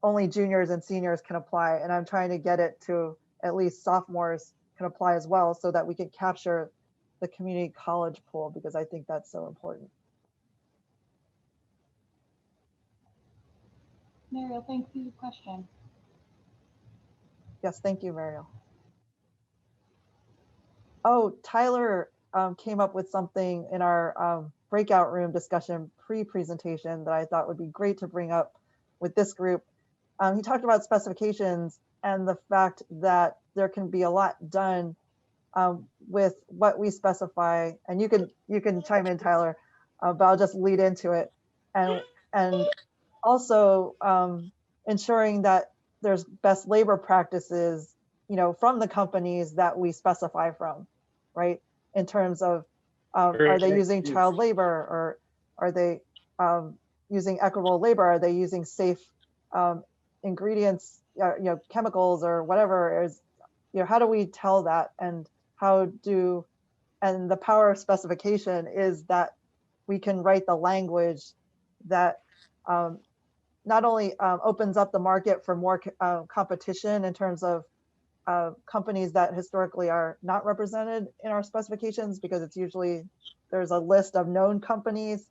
only juniors and seniors can apply. And I'm trying to get it to at least sophomores can apply as well so that we can capture the community college pool, because I think that's so important. Mariel, thanks for your question. Yes, thank you, Mariel. Oh, Tyler came up with something in our breakout room discussion pre-presentation that I thought would be great to bring up with this group. He talked about specifications and the fact that there can be a lot done with what we specify. And you can chime in, Tyler, but I'll just lead into it. And also ensuring that there's best labor practices, from the companies that we specify from, right? In terms of, are they using child labor, or are they using equitable labor? Are they using safe ingredients, chemicals or whatever? Is, how do we tell that? And and the power of specification is that we can write the language that not only opens up the market for more competition in terms of companies that historically are not represented in our specifications, because it's usually, there's a list of known companies,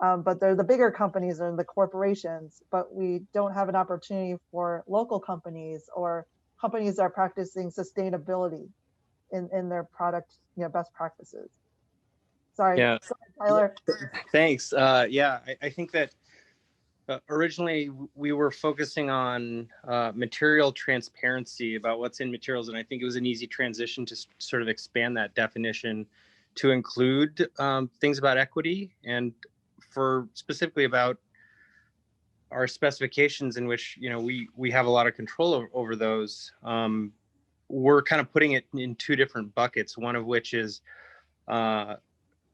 but they're the bigger companies and the corporations, but we don't have an opportunity for local companies or companies that are practicing sustainability in their product, best practices. Sorry, Yeah. Tyler. Thanks. Yeah, I think that originally we were focusing on material transparency about what's in materials, and I think it was an easy transition to sort of expand that definition to include things about equity, and for specifically about our specifications in which we have a lot of control over those. We're kind of putting it in two different buckets, one of which is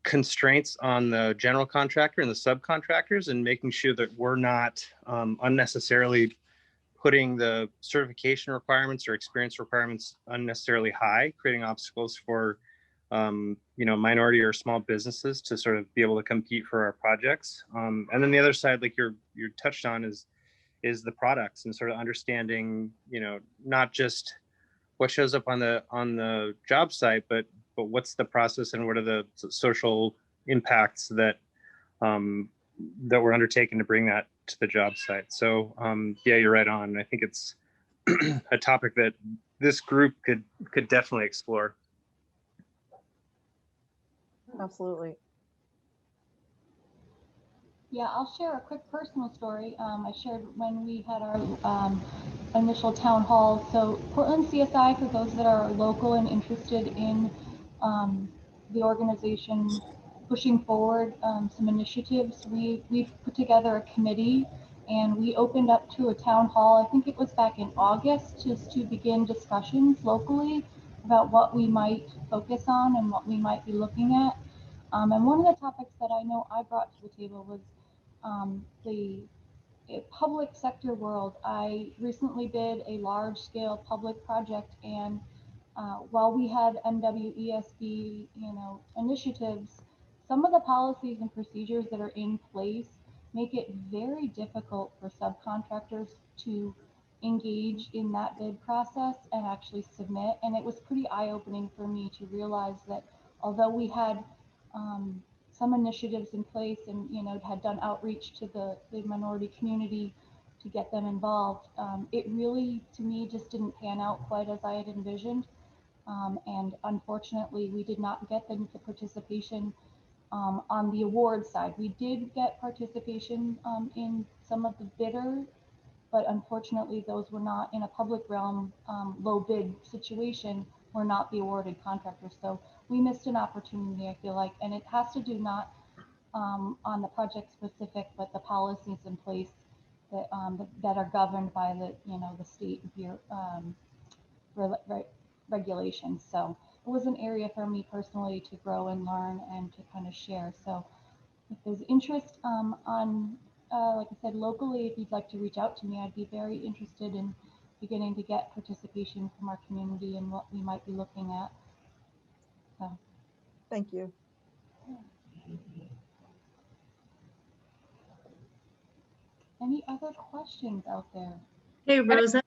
constraints on the general contractor and the subcontractors, and making sure that we're not unnecessarily putting the certification requirements or experience requirements unnecessarily high, creating obstacles for minority or small businesses to sort of be able to compete for our projects. And then the other side, like you touched on, is the products, and sort of understanding, not just what shows up on the job site, but what's the process and what are the social impacts that that we're undertaking to bring that to the job site. So yeah, you're right on. I think it's a topic that this group could definitely explore. Absolutely. Yeah, I'll share a quick personal story. I shared when we had our initial town hall. So Portland CSI, for those that are local and interested in the organization pushing forward some initiatives, we've put together a committee, and we opened up to a town hall. I think it was back in August, just to begin discussions locally about what we might focus on and what we might be looking at. And one of the topics that I know I brought to the table was the public sector world. I recently did a large-scale public project, and while we had MWESD, initiatives, some of the policies and procedures that are in place make it very difficult for subcontractors to engage in that bid process and actually submit. And it was pretty eye-opening for me to realize that although we had some initiatives in place and had done outreach to the minority community to get them involved, it really, to me, just didn't pan out quite as I had envisioned. And unfortunately, we did not get the participation on the award side. We did get participation in some of the bidders, but unfortunately those were not in a public realm, low bid situation, were not the awarded contractors. So we missed an opportunity, I feel like, and it has to do not on the project specific, but the policies in place that that are governed by the the state regulations. So it was an area for me personally to grow and learn and to kind of share. So if there's interest on, like I said, locally, if you'd like to reach out to me, I'd be very interested in beginning to get participation from our community and what we might be looking at. So. Thank you. Any other questions out there? Hey, Rosa,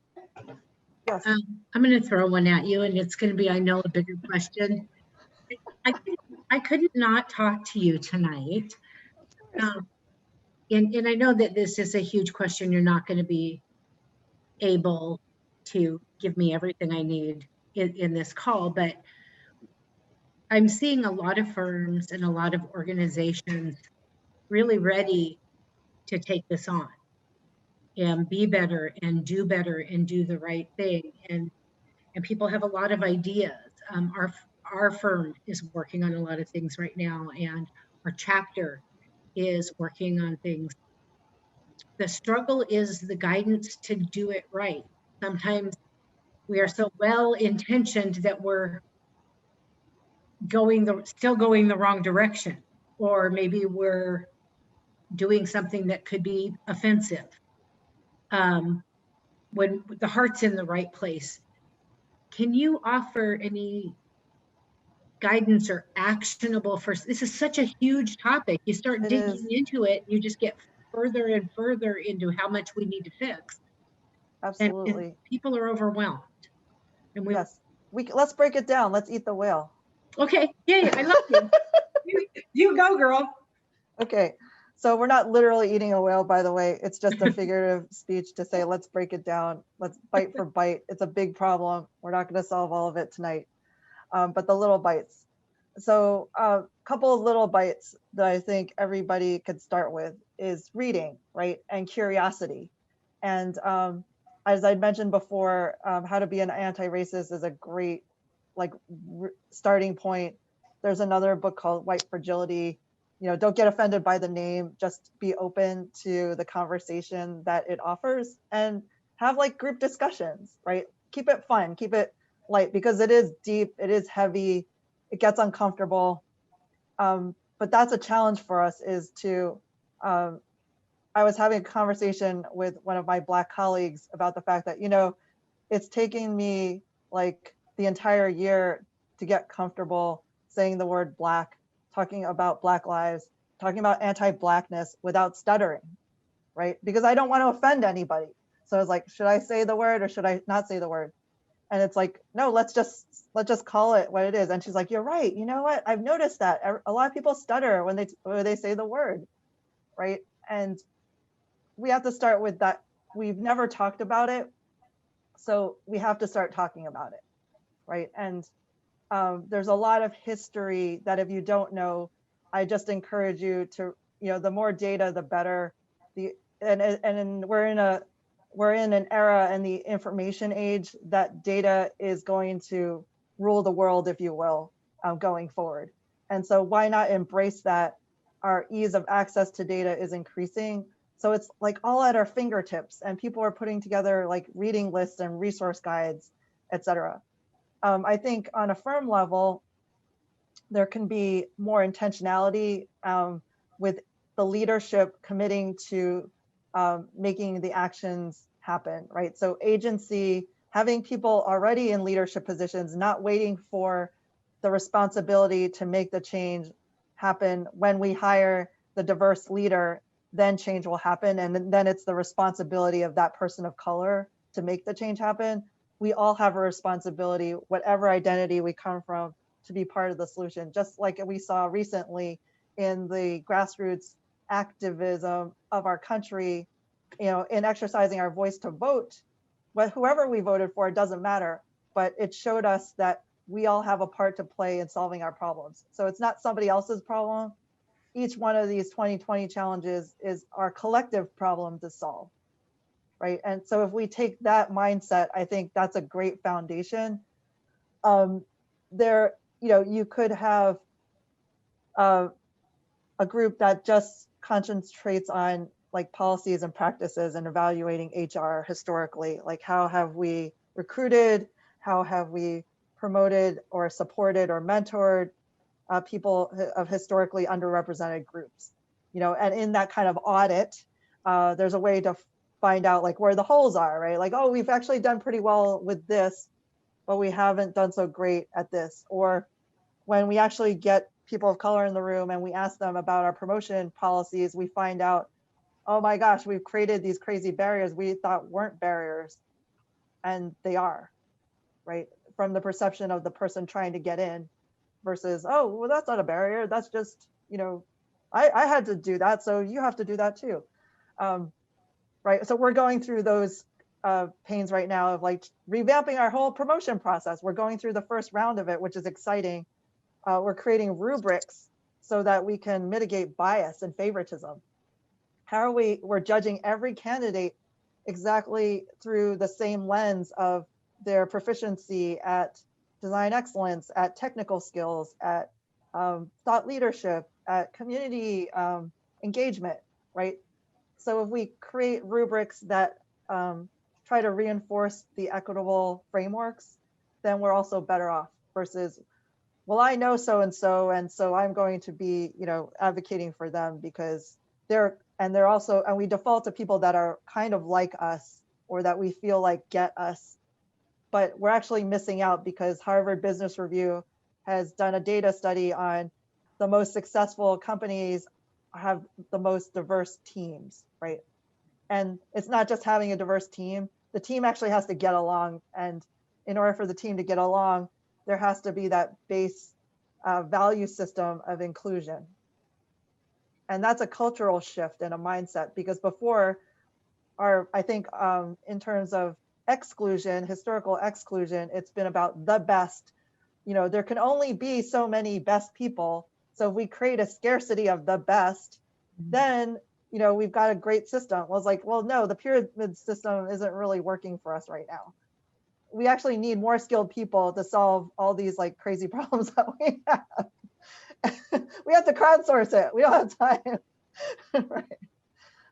Yes. I'm going to throw one at you, and it's going to be, I know, a bigger question. I couldn't not talk to you tonight. And I know that this is a huge question. You're not going to be able to give me everything I need in this call, but I'm seeing a lot of firms and a lot of organizations really ready to take this on and be better and do the right thing. And people have a lot of ideas. Our firm is working on a lot of things right now, and our chapter is working on things. The struggle is the guidance to do it right. Sometimes we are so well intentioned that we're still going the wrong direction, or maybe we're doing something that could be offensive. When the heart's in the right place, can you offer any guidance or actionable this is such a huge topic. You start digging into it, you just get further and further into how much we need to fix. Absolutely. And people are overwhelmed. And yes, let's break it down. Let's eat the whale. Okay, yay, I love you. You go, girl. Okay, so we're not literally eating a whale, by the way. It's just a figurative speech to say, let's break it down. Let's bite for bite. It's a big problem. We're not going to solve all of it tonight. But the little bites. So a couple of little bites that I think everybody could start with is reading, right? And curiosity. And as I mentioned before, How to Be an Anti-Racist is a great starting point. There's another book called White Fragility. Don't get offended by the name, just be open to the conversation that it offers and have group discussions, right? Keep it fun, keep it light, because it is deep, it is heavy, it gets uncomfortable. But that's a challenge for us is to, I was having a conversation with one of my Black colleagues about the fact that, it's taking me the entire year to get comfortable saying the word Black, talking about Black lives, talking about anti-Blackness without stuttering, right? Because I don't want to offend anybody. So I was like, should I say the word or should I not say the word? And it's like, no, let's just call it what it is. And she's like, you're right. You know what? I've noticed that a lot of people stutter when they say the word, right? And we have to start with that. We've never talked about it, so we have to start talking about it, right? And there's a lot of history that if you don't know, I just encourage you to, the more data, the better. And we're in an era in the information age that data is going to rule the world, if you will, going forward. And so why not embrace that? Our ease of access to data is increasing. So it's all at our fingertips, and people are putting together reading lists and resource guides, etc. I think on a firm level, there can be more intentionality with the leadership committing to making the actions happen, right? So agency, having people already in leadership positions, not waiting for the responsibility to make the change happen. When we hire the diverse leader, then change will happen. And then it's the responsibility of that person of color to make the change happen. We all have a responsibility, whatever identity we come from, to be part of the solution. Just like we saw recently in the grassroots activism of our country, in exercising our voice to vote, whoever we voted for, it doesn't matter, but it showed us that we all have a part to play in solving our problems. So it's not somebody else's problem. each one of these 2020 challenges is our collective problem to solve, right? And so if we take that mindset, I think that's a great foundation. There, you could have a group that just concentrates on like policies and practices and evaluating HR historically, like how have we recruited, how have we promoted or supported or mentored people of historically underrepresented groups, and in that kind of audit, there's a way to find out like where the holes are, right? Like, oh, we've actually done pretty well with this, but we haven't done so great at this. Or when we actually get people of color in the room and we ask them about our promotion policies, we find out, oh my gosh, we've created these crazy barriers we thought weren't barriers, and they are, right? From the perception of the person trying to get in versus, oh, well, that's not a barrier. That's just, I had to do that, so you have to do that too. Right, so we're going through those pains right now of like revamping our whole promotion process. We're going through the first round of it, which is exciting. We're creating rubrics so that we can mitigate bias and favoritism. How are we're judging every candidate exactly through the same lens of their proficiency at design excellence, at technical skills, at thought leadership, at community engagement, right? So if we create rubrics that try to reinforce the equitable frameworks, then we're also better off versus, well, I know so-and-so, and so I'm going to be, advocating for them because they're also, and we default to people that are kind of like us or that we feel like get us, but we're actually missing out because Harvard Business Review has done a data study on the most successful companies have the most diverse teams, right? And it's not just having a diverse team, the team actually has to get along. And in order for the team to get along, there has to be that base value system of inclusion. And that's a cultural shift and a mindset, because before I think in terms of exclusion, historical exclusion, it's been about the best. There can only be so many best people. So if we create a scarcity of the best, then, we've got a great system. Well, it's like, well, no, the pyramid system isn't really working for us right now. We actually need more skilled people to solve all these like crazy problems that we have. We have to crowdsource it. We don't have time. Right?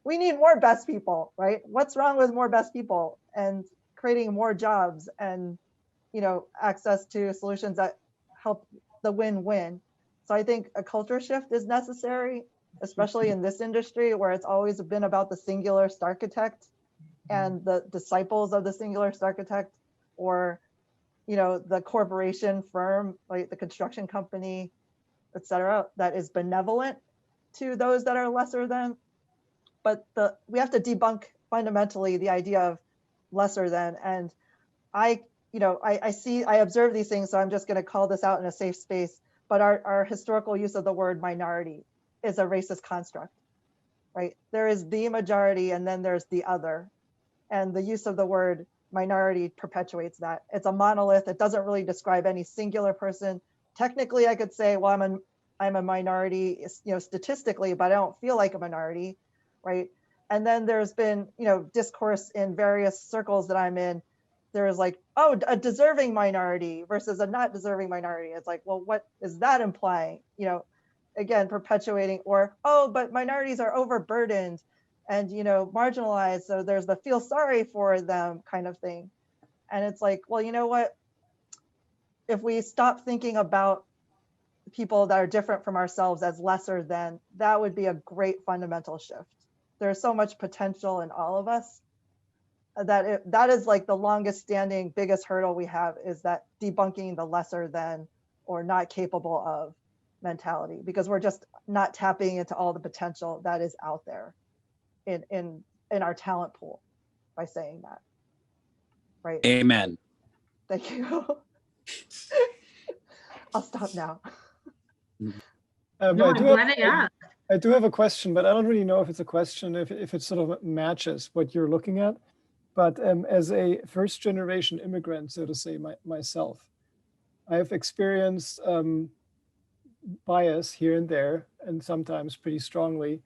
We need more best people, right? What's wrong with more best people and creating more jobs and, access to solutions that help the win-win? So I think a culture shift is necessary, especially in this industry where it's always been about the singular starchitect and the disciples of the singular starchitect, or, the corporation firm, like the construction company, et cetera, that is benevolent to those that are lesser than. But we have to debunk fundamentally the idea of lesser than. And I observe these things, so I'm just going to call this out in a safe space. But our historical use of the word minority is a racist construct, right? There is the majority and then there's the other. And the use of the word minority perpetuates that. It's a monolith. It doesn't really describe any singular person. Technically, I could say, well, I'm a minority, statistically, but I don't feel like a minority, right? And then there's been, discourse in various circles that I'm in. There's like, oh, a deserving minority versus a not deserving minority. It's like, well, what is that implying? Again, perpetuating, or, oh, but minorities are overburdened and, marginalized. So there's the feel sorry for them kind of thing. And it's like, well, you know what? If we stop thinking about people that are different from ourselves as lesser than, that would be a great fundamental shift. There's so much potential in all of us that is like the longest standing, biggest hurdle we have, is that debunking the lesser than or not capable of mentality, because we're just not tapping into all the potential that is out there in our talent pool by saying that. Right. Amen. Thank you. I'll stop now. No, I'm glad I asked. I do have a question, but I don't really know if it's a question, if it sort of matches what you're looking at. But as a first generation immigrant, so to say, myself, I have experienced bias here and there and sometimes pretty strongly.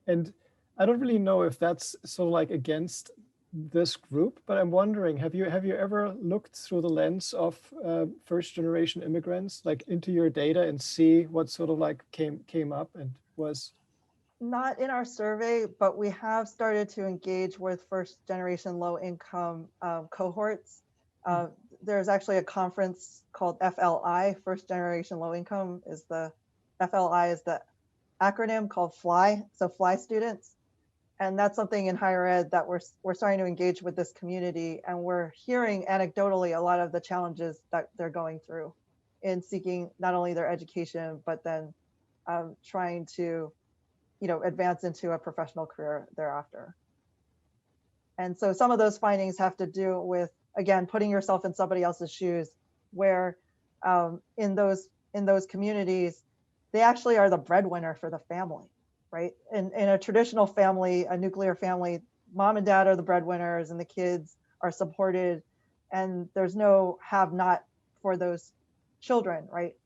And I don't really know if that's sort of like against this group, but I'm wondering, have you ever looked through the lens of first generation immigrants, like into your data and see what sort of like came up and was? Not in our survey, but we have started to engage with first generation low income cohorts. There's actually a conference called FLI, First Generation Low Income is the, FLI is the acronym called FLY, so FLY students. And that's something in higher ed that we're starting to engage with this community, and we're hearing anecdotally a lot of the challenges that they're going through in seeking not only their education, but then trying to, advance into a professional career thereafter. And so some of those findings have to do with, again, putting yourself in somebody else's shoes, where in those communities, they actually are the breadwinner for the family, right? In a traditional family, a nuclear family, mom and dad are the breadwinners and the kids are supported, and there's no have not for those children, right?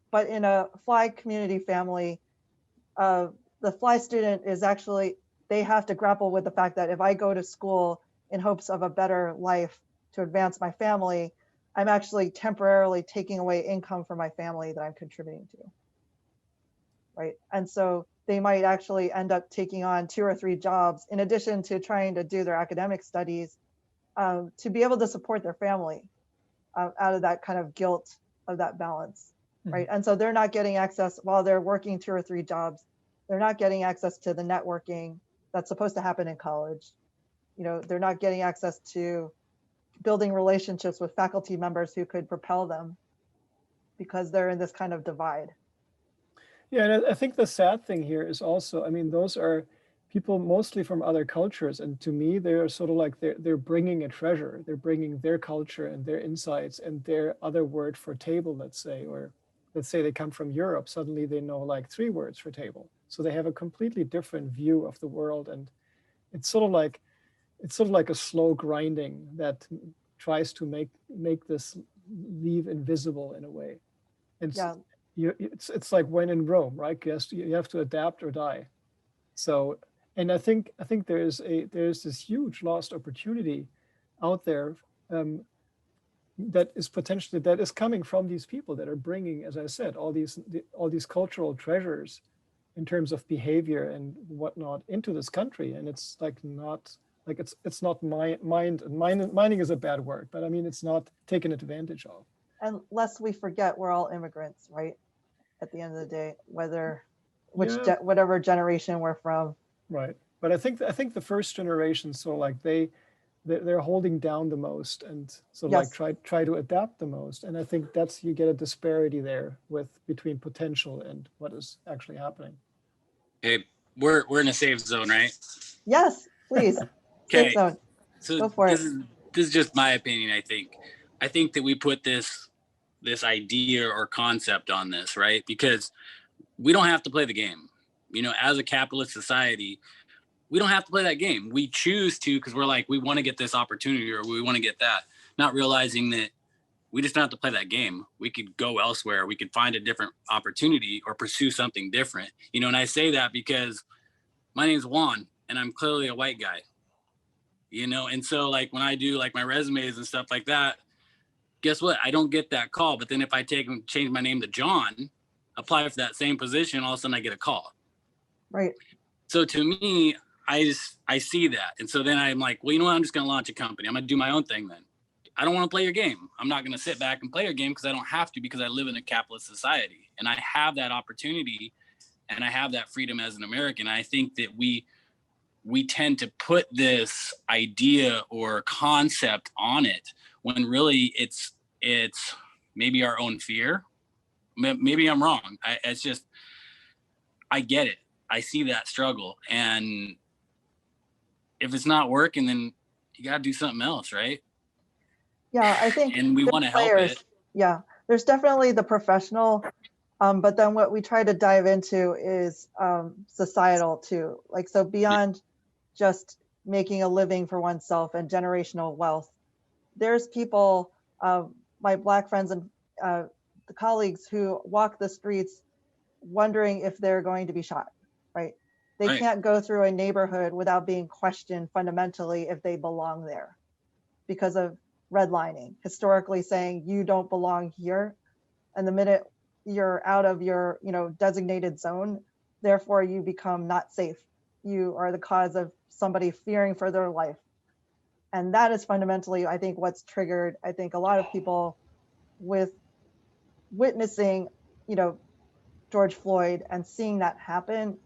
But in a FLY community family, the FLY student is actually, they have to grapple with the fact that if I go to school in hopes of a better life to advance my family, I'm actually temporarily taking away income from my family that I'm contributing to, right? And so they might actually end up taking on 2 or 3 jobs in addition to trying to do their academic studies to be able to support their family out of that kind of guilt of that balance, right? And so they're not getting access while they're working 2 or 3 jobs. They're not getting access to the networking that's supposed to happen in college. They're not getting access to building relationships with faculty members who could propel them because they're in this kind of divide. Yeah, and I think the sad thing here is also, I mean, those are people mostly from other cultures. And to me, they're sort of like, they're bringing a treasure. They're bringing their culture and their insights and their other word for table, let's say, or let's say they come from Europe, suddenly they know like 3 words for table. So they have a completely different view of the world. And it's sort of like a slow grinding that tries to make this leave invisible in a way. And Yeah. It's like when in Rome, right? Yes, you have to adapt or die. So, and I think there's this huge lost opportunity out there that is coming from these people that are bringing, as I said, all these cultural treasures in terms of behavior and whatnot into this country. And it's like not like it's not mining is a bad word, but I mean it's not taken advantage of. And lest we forget, we're all immigrants, right? At the end of the day, whatever generation we're from. Right, but I think the first generation, so like they're holding down the most, and so Yes. like try to adapt the most. And I think you get a disparity there between potential and what is actually happening. Hey, we're in a safe zone, right? Yes, please. Okay. Safe zone. So Go for this it. is just my opinion. I think that we put this idea or concept on this, right? Because we don't have to play the game. As a capitalist society, we don't have to play that game. We choose to because we're like, we want to get this opportunity or we want to get that, not realizing that we just don't have to play that game. We could go elsewhere. We could find a different opportunity or pursue something different. And I say that because my name's Juan and I'm clearly a white guy, and so like when I do like my resumes and stuff like that, guess what? I don't get that call. But then if I change my name to John, apply for that same position, all of a sudden I get a call. Right. So to me, I see that. And so then I'm like, well, you know what? I'm just going to launch a company. I'm going to do my own thing then. I don't want to play your game. I'm not going to sit back and play your game because I don't have to, because I live in a capitalist society and I have that opportunity and I have that freedom as an American. I think that we tend to put this idea or concept on it when really it's maybe our own fear. Maybe I'm wrong. I get it. I see that struggle. And if it's not working, then you got to do something else, right? Yeah, I think. And we want to help it. Yeah, there's definitely the professional, but then what we try to dive into is societal too. Like, so beyond just making a living for oneself and generational wealth, there's people, my Black friends and the colleagues who walk the streets wondering if they're going to be shot, right? They Right. can't go through a neighborhood without being questioned fundamentally if they belong there because of redlining, historically saying you don't belong here. And the minute you're out of your, designated zone, therefore you become not safe. You are the cause of somebody fearing for their life. And that is fundamentally, I think, what's triggered, I think, a lot of people with witnessing, George Floyd and seeing that happen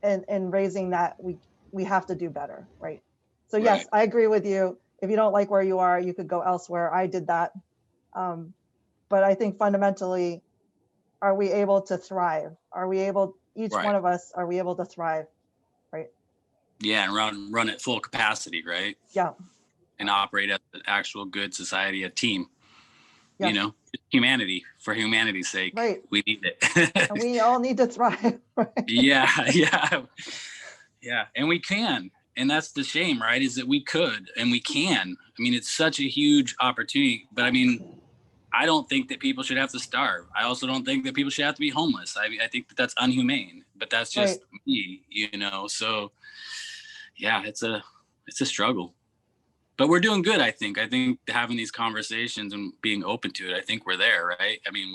and raising that we have to do better, right? So yes, Right. I agree with you. If you don't like where you are, you could go elsewhere. I did that. But I think fundamentally, are we able to thrive? Are we able, each Right. one of us, are we able to thrive, right? Yeah, and run at full capacity, right? Yeah. And operate as an actual good society, a team. Yes. Humanity, for humanity's sake. Right. We need it. And we all need to thrive. Right? Yeah. And we can. And that's the shame, right? Is that we could and we can. I mean, it's such a huge opportunity. But I mean, I don't think that people should have to starve. I also don't think that people should have to be homeless. I think that that's unhumane. But that's just me, So yeah, it's a struggle. But we're doing good, I think. I think having these conversations and being open to it, I think we're there, right? I mean,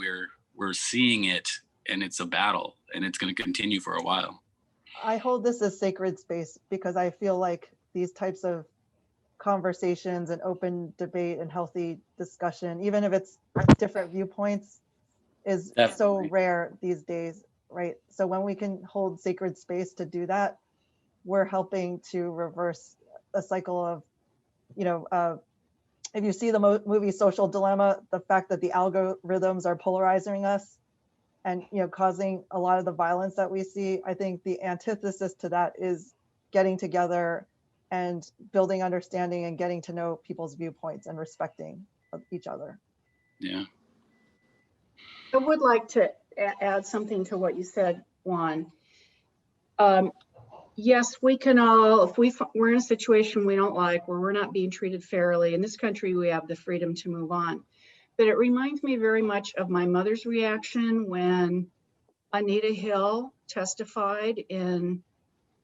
we're seeing it, and it's a battle, and it's going to continue for a while. I hold this as sacred space because I feel like these types of conversations and open debate and healthy discussion, even if it's different viewpoints, is so rare these days, right? So when we can hold sacred space to do that, we're helping to reverse a cycle of, if you see the movie Social Dilemma, the fact that the algorithms are polarizing us and causing a lot of the violence that we see, I think the antithesis to that is getting together and building understanding and getting to know people's viewpoints and respecting each other. Yeah. I would like to add something to what you said, Juan. Yes, we can all, if we're in a situation we don't like, where we're not being treated fairly, in this country we have the freedom to move on. But it reminds me very much of my mother's reaction when Anita Hill testified in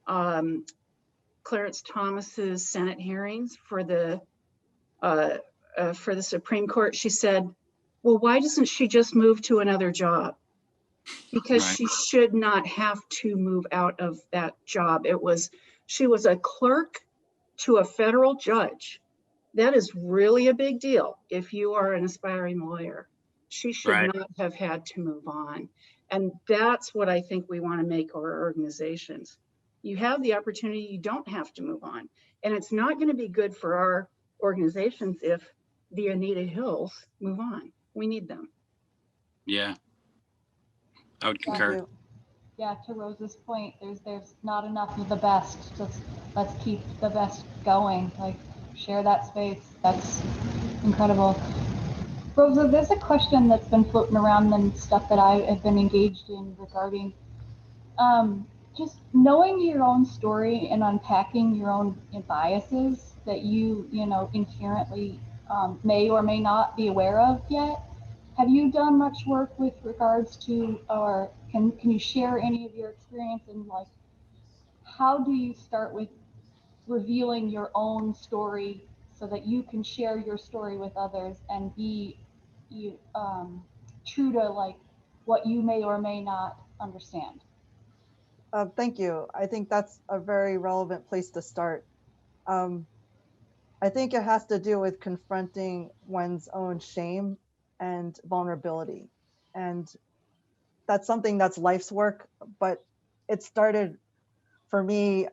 Clarence Thomas's Senate hearings for the Supreme Court. She said, well, why doesn't she just move to another job? Because she should not have to move out of that job. She was a clerk to a federal judge. That is really a big deal if you are an aspiring lawyer. She should not have had to move on. And that's what I think we want to make our organizations. You have the opportunity, you don't have to move on. And it's not going to be good for our organizations if the Anita Hills move on. We need them. Yeah. I would concur. Yeah, to Rosa's point, there's not enough of the best. Just let's keep the best going. Like, share that space. That's incredible. Rosa, there's a question that's been floating around and stuff that I have been engaged in regarding just knowing your own story and unpacking your own biases that you inherently may or may not be aware of yet. Have you done much work with regards to, or can you share any of your experience in, like, how do you start with revealing your own story so that you can share your story with others and be true to like what you may or may not understand? Thank you. I think that's a very relevant place to start. I think it has to do with confronting one's own shame and vulnerability. And that's something that's life's work, but it started for me.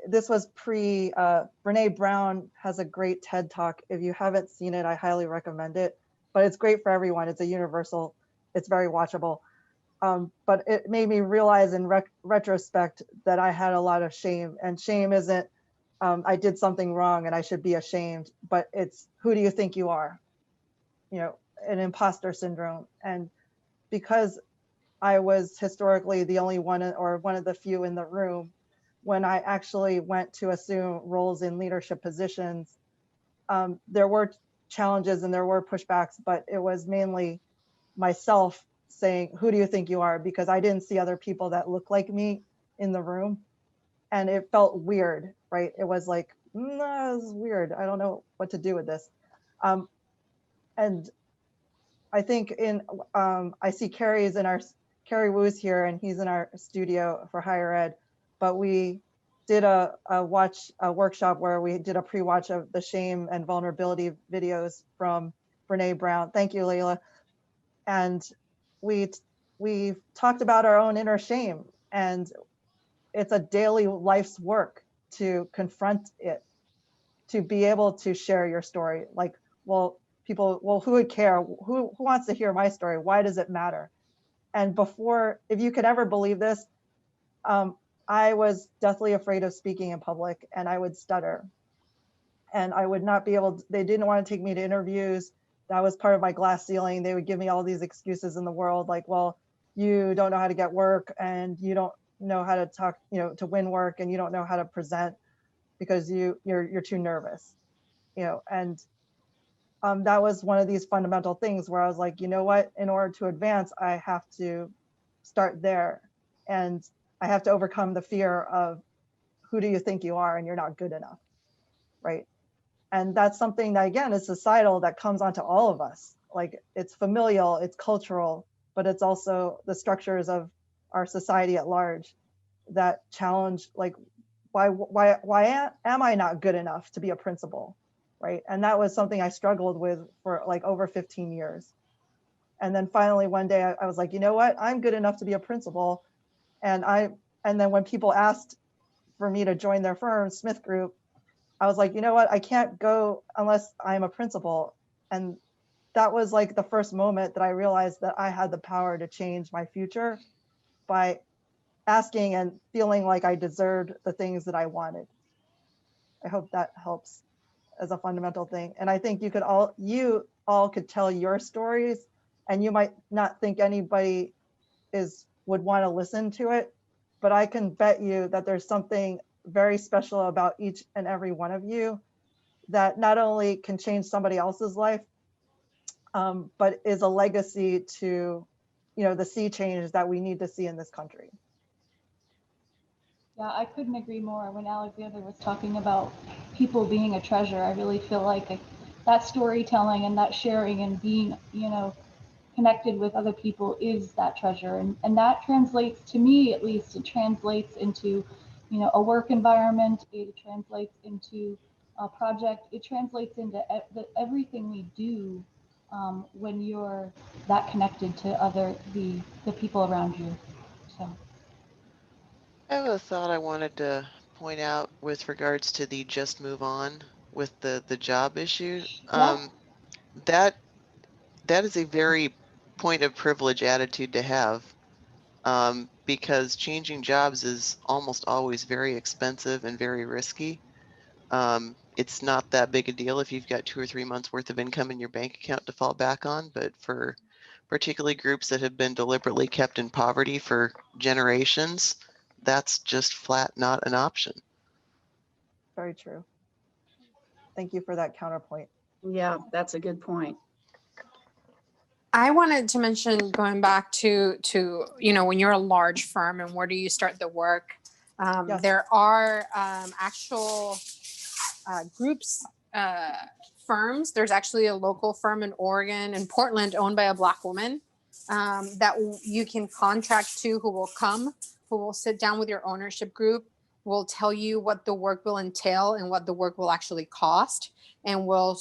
This was Brene Brown has a great TED Talk. If you haven't seen it, I highly recommend it, but it's great for everyone. It's a universal, it's very watchable. But it made me realize in retrospect that I had a lot of shame, and shame isn't, I did something wrong and I should be ashamed, but it's, who do you think you are? An imposter syndrome. And because I was historically the only one or one of the few in the room, when I actually went to assume roles in leadership positions, there were challenges and there were pushbacks, but it was mainly myself saying, who do you think you are? Because I didn't see other people that looked like me in the room. And it felt weird, right? It was like, no, this is weird. I don't know what to do with this. And I think I see Carrie Wu's here, and he's in our studio for higher ed, but we did a workshop where we did a pre-watch of the shame and vulnerability videos from Brene Brown. Thank you, Layla. And we talked about our own inner shame, and it's a daily life's work to confront it, to be able to share your story. Like, well, who would care? Who wants to hear my story? Why does it matter? And before, if you could ever believe this, I was deathly afraid of speaking in public, and I would stutter. And I would not be able to, they didn't want to take me to interviews. That was part of my glass ceiling. They would give me all these excuses in the world, like, well, you don't know how to get work, and you don't know how to talk, to win work, and you don't know how to present because you're too nervous, and that was one of these fundamental things where I was like, you know what, in order to advance, I have to start there, and I have to overcome the fear of who do you think you are and you're not good enough, right? And that's something that, again, is societal, that comes onto all of us. Like, it's familial, it's cultural, but it's also the structures of our society at large that challenge, like, why am I not good enough to be a principal, right? And that was something I struggled with for like over 15 years. And then finally one day I was like, you know what, I'm good enough to be a principal. And then when people asked for me to join their firm, SMITHGROUP, I was like, you know what, I can't go unless I'm a principal. And that was like the first moment that I realized that I had the power to change my future by asking and feeling like I deserved the things that I wanted. I hope that helps as a fundamental thing. And I think you all could tell your stories, and you might not think anybody would want to listen to it, but I can bet you that there's something very special about each and every one of you that not only can change somebody else's life, but is a legacy to, the sea changes that we need to see in this country. Yeah, I couldn't agree more. When Alexander was talking about people being a treasure, I really feel like that storytelling and that sharing and being, connected with other people is that treasure. And that translates, to me at least, it translates into, a work environment, it translates into a project, it translates into everything we do when you're that connected to the people around you. So. I have a thought I wanted to point out with regards to the just move on with the job issue. Yeah. That is a very point of privilege attitude to have, because changing jobs is almost always very expensive and very risky. It's not that big a deal if you've got 2 or 3 months worth of income in your bank account to fall back on, but for particularly groups that have been deliberately kept in poverty for generations, that's just flat not an option. Very true. Thank you for that counterpoint. Yeah, that's a good point. I wanted to mention, going back to when you're a large firm and where do you start the work? Yes. There are actual groups, firms. There's actually a local firm in Oregon, in Portland, owned by a Black woman, that you can contract to, who will sit down with your ownership group, will tell you what the work will entail and what the work will actually cost, and will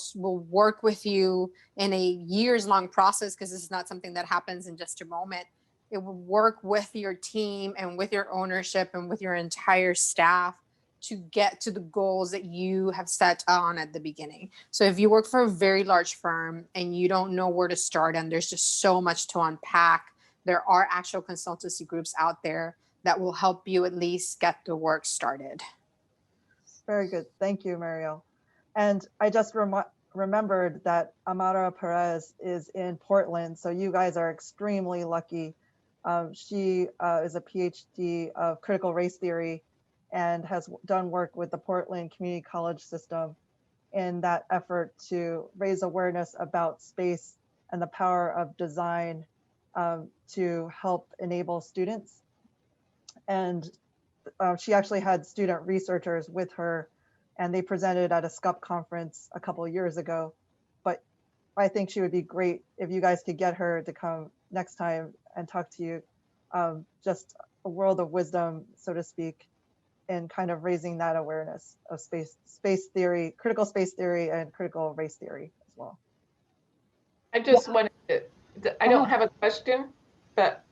work with you in a years-long process, because this is not something that happens in just a moment. It will work with your team and with your ownership and with your entire staff to get to the goals that you have set on at the beginning. So if you work for a very large firm and you don't know where to start, and there's just so much to unpack, there are actual consultancy groups out there that will help you at least get the work started. Very good. Thank you, Mariel. And I just remembered that Amara Perez is in Portland, so you guys are extremely lucky. She is a PhD of critical race theory and has done work with the Portland Community College system in that effort to raise awareness about space and the power of design to help enable students. And she actually had student researchers with her, and they presented at a SCUP conference a couple of years ago. But I think she would be great if you guys could get her to come next time and talk to you. Just a world of wisdom, so to speak, in kind of raising that awareness of space theory, critical space theory, and critical race theory as well. I just wanted to, I don't have a question, but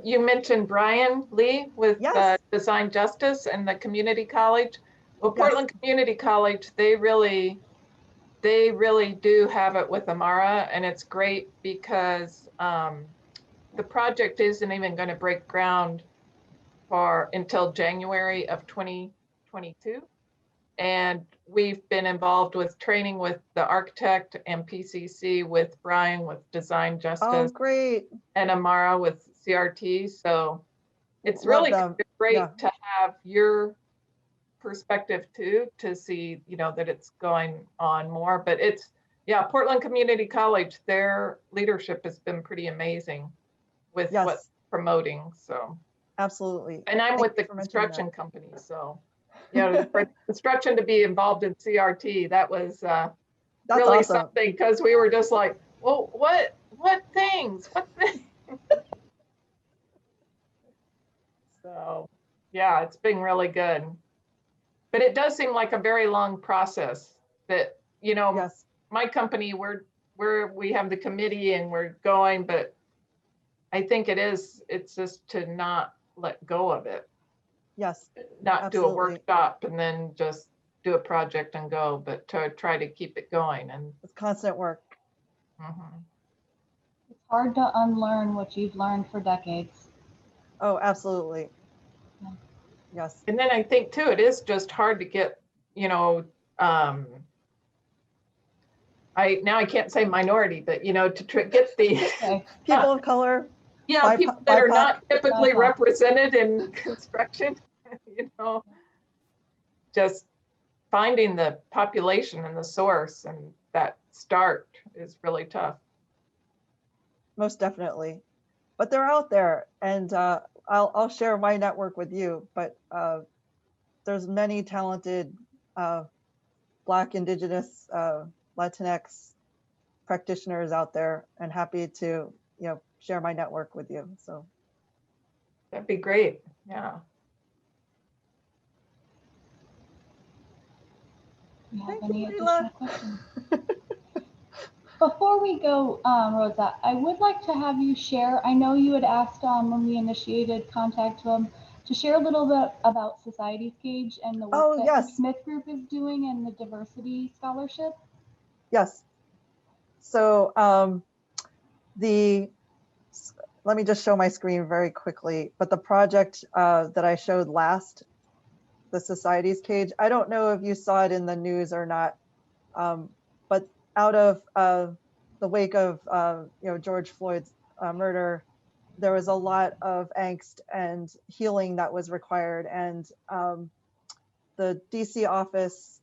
you mentioned Brian Lee with Design Justice and the community college. Well, Portland Community College, they really do have it with Amara, and it's great because the project isn't even going to break ground until January of 2022. And we've been involved with training with the architect and PCC with Brian with Design Justice. Oh, great. And Amara with CRT. So it's really great to have your perspective too, to see, that it's going on more. But it's, Portland Community College, their leadership has been pretty amazing with what's promoting. So absolutely. And I'm with the construction company, so for construction to be involved in CRT, that was really awesome. Something, because we were just like, well, what things? So yeah, it's been really good. But it does seem like a very long process that, my company, we have the committee and we're going, but I think it's just to not let go of it. Yes. Not do a workshop and then just do a project and go, but to try to keep it going. And it's constant work. It's hard to unlearn what you've learned for decades. Oh, absolutely. Yes. And then I think too, it is just hard to get, I can't say minority, but to get the people of color. Yeah, people that are not typically represented in construction, just finding the population and the source, and that start is really tough. Most definitely. But they're out there, and I'll share my network with you, but there's many talented Black, Indigenous, Latinx practitioners out there, and happy to, share my network with you. So that'd be great. Yeah. Do you have any additional questions? Before we go, Rosa, I would like to have you share, I know you had asked when we initiated contact to share a little bit about Society's Cage and the work that the Smith Group is doing and the diversity scholarship. Yes. So let me just show my screen very quickly, but the project that I showed last, the Society's Cage, I don't know if you saw it in the news or not, but out of the wake of George Floyd's murder, there was a lot of angst and healing that was required, and the DC office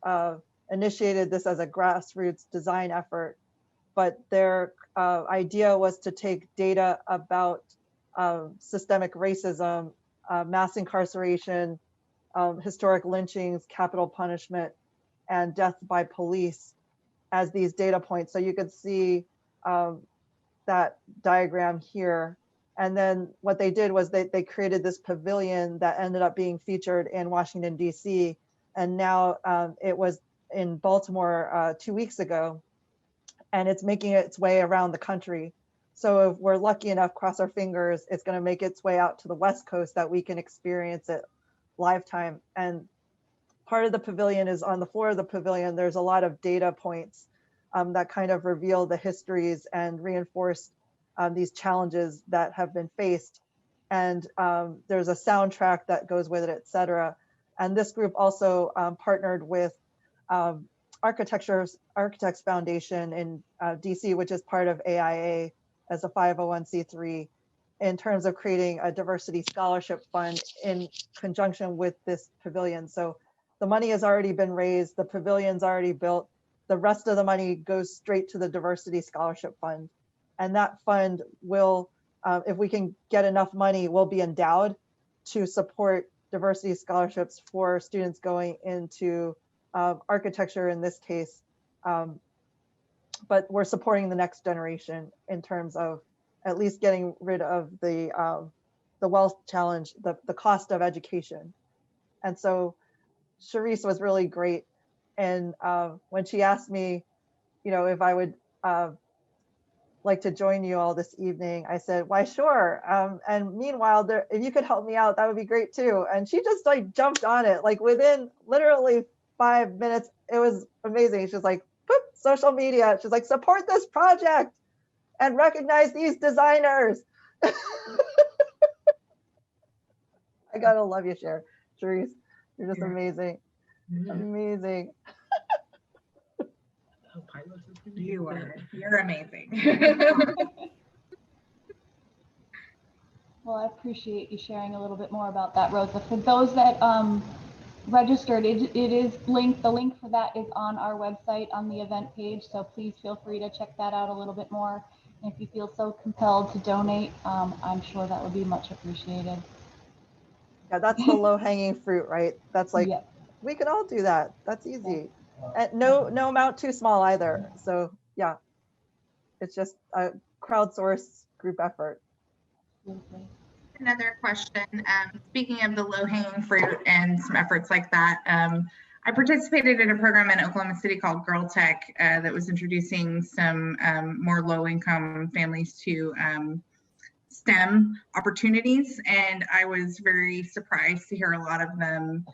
initiated this as a grassroots design effort, but their idea was to take data about systemic racism, mass incarceration, historic lynchings, capital punishment, and death by police as these data points. So you could see that diagram here. And then what they did was they created this pavilion that ended up being featured in Washington, DC. And now it was in Baltimore 2 weeks ago, and it's making its way around the country. So if we're lucky enough, cross our fingers, it's going to make its way out to the West Coast that we can experience it live time. And part of the pavilion is on the floor of the pavilion, there's a lot of data points that kind of reveal the histories and reinforce these challenges that have been faced. And there's a soundtrack that goes with it, et cetera. And this group also partnered with Architects Foundation in DC, which is part of AIA as a 501c3, in terms of creating a diversity scholarship fund in conjunction with this pavilion. So the money has already been raised, the pavilion's already built, the rest of the money goes straight to the diversity scholarship fund. And that fund will, if we can get enough money, will be endowed to support diversity scholarships for students going into architecture in this case. But we're supporting the next generation in terms of at least getting rid of the wealth challenge, the cost of education. And so Charisse was really great. And when she asked me, if I would like to join you all this evening, I said, why, sure. And meanwhile, if you could help me out, that would be great too. And she just like jumped on it, like within literally 5 minutes. It was amazing. She's like, boop, social media. She's like, support this project and recognize these designers. I gotta love you, Charisse. You're just amazing. Amazing. You're amazing. Well, I appreciate you sharing a little bit more about that, Rosa. For those that registered, it is linked. The link for that is on our website on the event page. So please feel free to check that out a little bit more. And if you feel so compelled to donate, I'm sure that would be much appreciated. Yeah, that's the low hanging fruit, right? That's like, yeah. We can all do that. That's easy. And no amount too small either. So yeah, it's just a crowdsourced group effort. Another question, speaking of the low-hanging fruit and some efforts like that, I participated in a program in Oklahoma City called Girl Tech that was introducing some more low-income families to STEM opportunities, and I was very surprised to hear a lot of them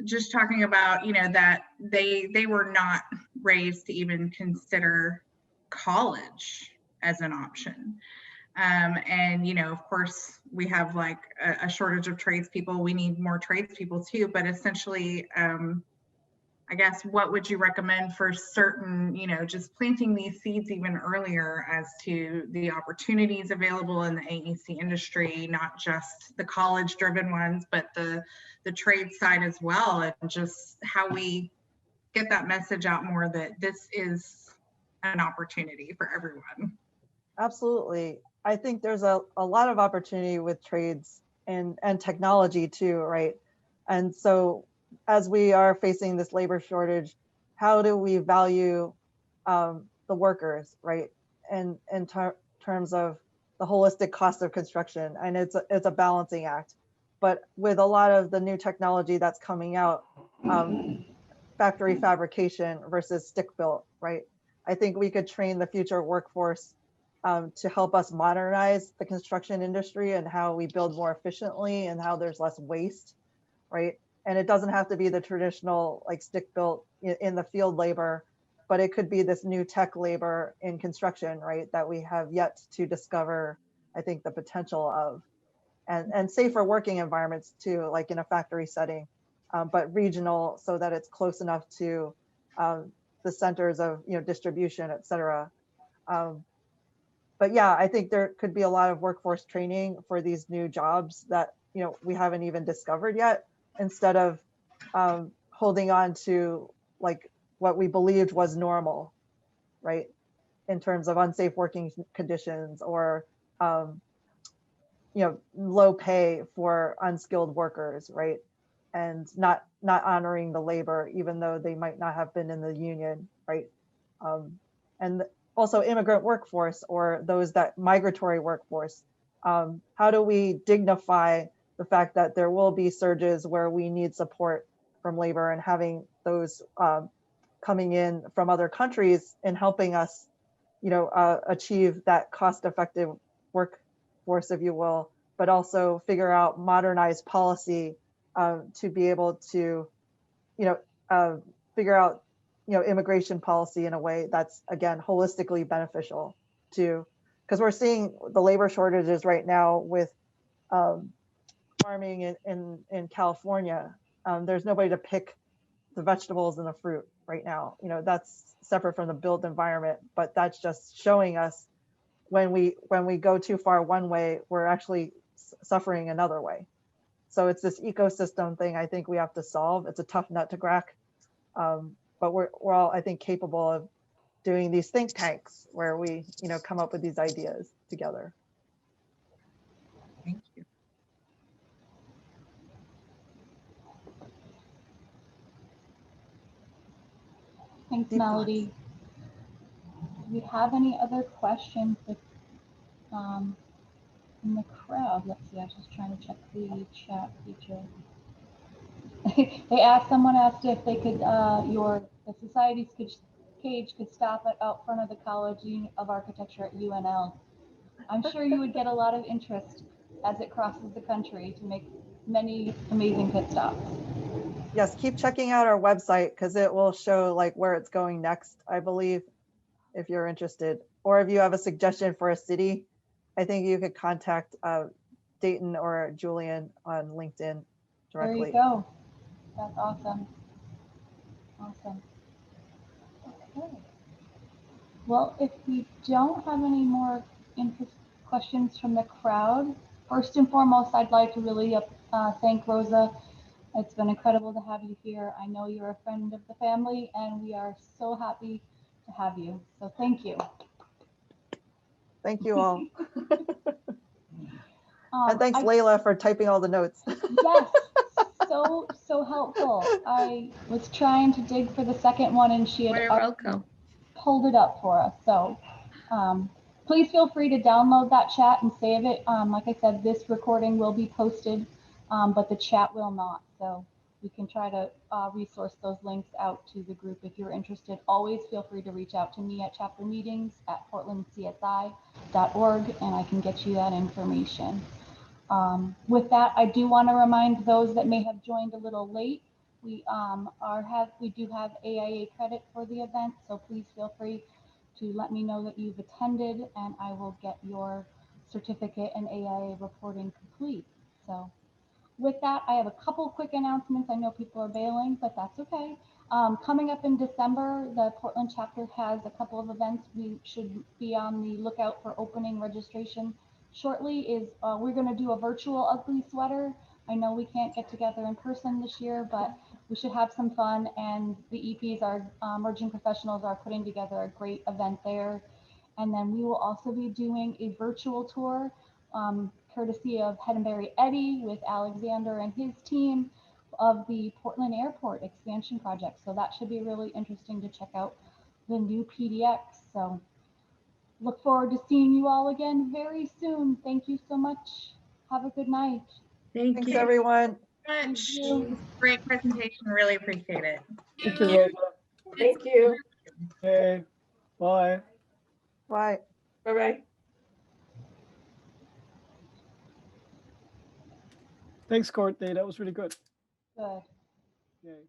just talking about, that they were not raised to even consider college as an option. And, of course, we have like a shortage of tradespeople. We need more tradespeople too, but essentially, I guess, what would you recommend for certain, just planting these seeds even earlier as to the opportunities available in the AEC industry, not just the college driven ones, but the trade side as well, and just how we get that message out more that this is an opportunity for everyone. Absolutely. I think there's a lot of opportunity with trades and technology too, right? And so as we are facing this labor shortage, how do we value the workers, right? And in terms of the holistic cost of construction, and it's a balancing act. But with a lot of the new technology that's coming out, factory fabrication versus stick built, right? I think we could train the future workforce to help us modernize the construction industry and how we build more efficiently and how there's less waste, right? And it doesn't have to be the traditional like stick built in the field labor, but it could be this new tech labor in construction, right? That we have yet to discover, I think, the potential of, and safer working environments too, like in a factory setting, but regional so that it's close enough to the centers of distribution, et cetera. But yeah, I think there could be a lot of workforce training for these new jobs that we haven't even discovered yet, instead of holding on to like what we believed was normal, right? In terms of unsafe working conditions or low pay for unskilled workers, right? And not honoring the labor, even though they might not have been in the union, right? And also immigrant workforce or those that migratory workforce. How do we dignify the fact that there will be surges where we need support from labor, and having those coming in from other countries and helping us, achieve that cost-effective workforce, if you will, but also figure out modernized policy to be able to, figure out immigration policy in a way that's, again, holistically beneficial to, because we're seeing the labor shortages right now with farming in California. There's nobody to pick the vegetables and the fruit right now. That's separate from the built environment, but that's just showing us when we go too far one way, we're actually suffering another way. So it's this ecosystem thing I think we have to solve. It's a tough nut to crack. But we're all, I think, capable doing these think tanks where we, come up with these ideas together. Thank you. Thanks, Deep Melody. Do we have any other questions in the crowd? Let's see, I was just trying to check the chat feature. Someone asked if they could, the society's cage could stop out front of the College of Architecture at UNL. I'm sure you would get a lot of interest as it crosses the country to make many amazing pit stops. Yes, keep checking out our website because it will show like where it's going next, I believe, if you're interested. Or if you have a suggestion for a city, I think you could contact Dayton or Julian on LinkedIn directly. There you go. That's awesome. Awesome. Okay. Well, if we don't have any more questions from the crowd, first and foremost, I'd like to really thank Rosa. It's been incredible to have you here. I know you're a friend of the family, and we are so happy to have you. So thank you. Thank you all. And thanks, Layla, for typing all the notes. Yes, so helpful. I was trying to dig for the second one, and she had pulled it up for us. So please feel free to download that chat and save it. Like I said, this recording will be posted, but the chat will not. So we can try to resource those links out to the group if you're interested. Always feel free to reach out to me at chaptermeetings@portlandcsi.org, and I can get you that information. With that, I do want to remind those that may have joined a little late, we do have AIA credit for the event, so please feel free to let me know that you've attended, and I will get your certificate and AIA reporting complete. So with that, I have a couple quick announcements. I know people are bailing, but that's okay. Coming up in December, the Portland chapter has a couple of events. We should be on the lookout for opening registration shortly. We're going to do a virtual ugly sweater. I know we can't get together in person this year, but we should have some fun, and the EPs, our emerging professionals, are putting together a great event there. And then we will also be doing a virtual tour courtesy of Hedenberry Eddy with Alexander and his team of the Portland Airport expansion project. So that should be really interesting to check out the new PDX. So look forward to seeing you all again very soon. Thank you so much. Have a good night. Thanks, everyone. Thank you. Great presentation. Really appreciate it. Thank you, Rosa. Thank you. Okay, bye. Bye. Bye-bye. Thanks, Courtney. That was really good. Good. Yay.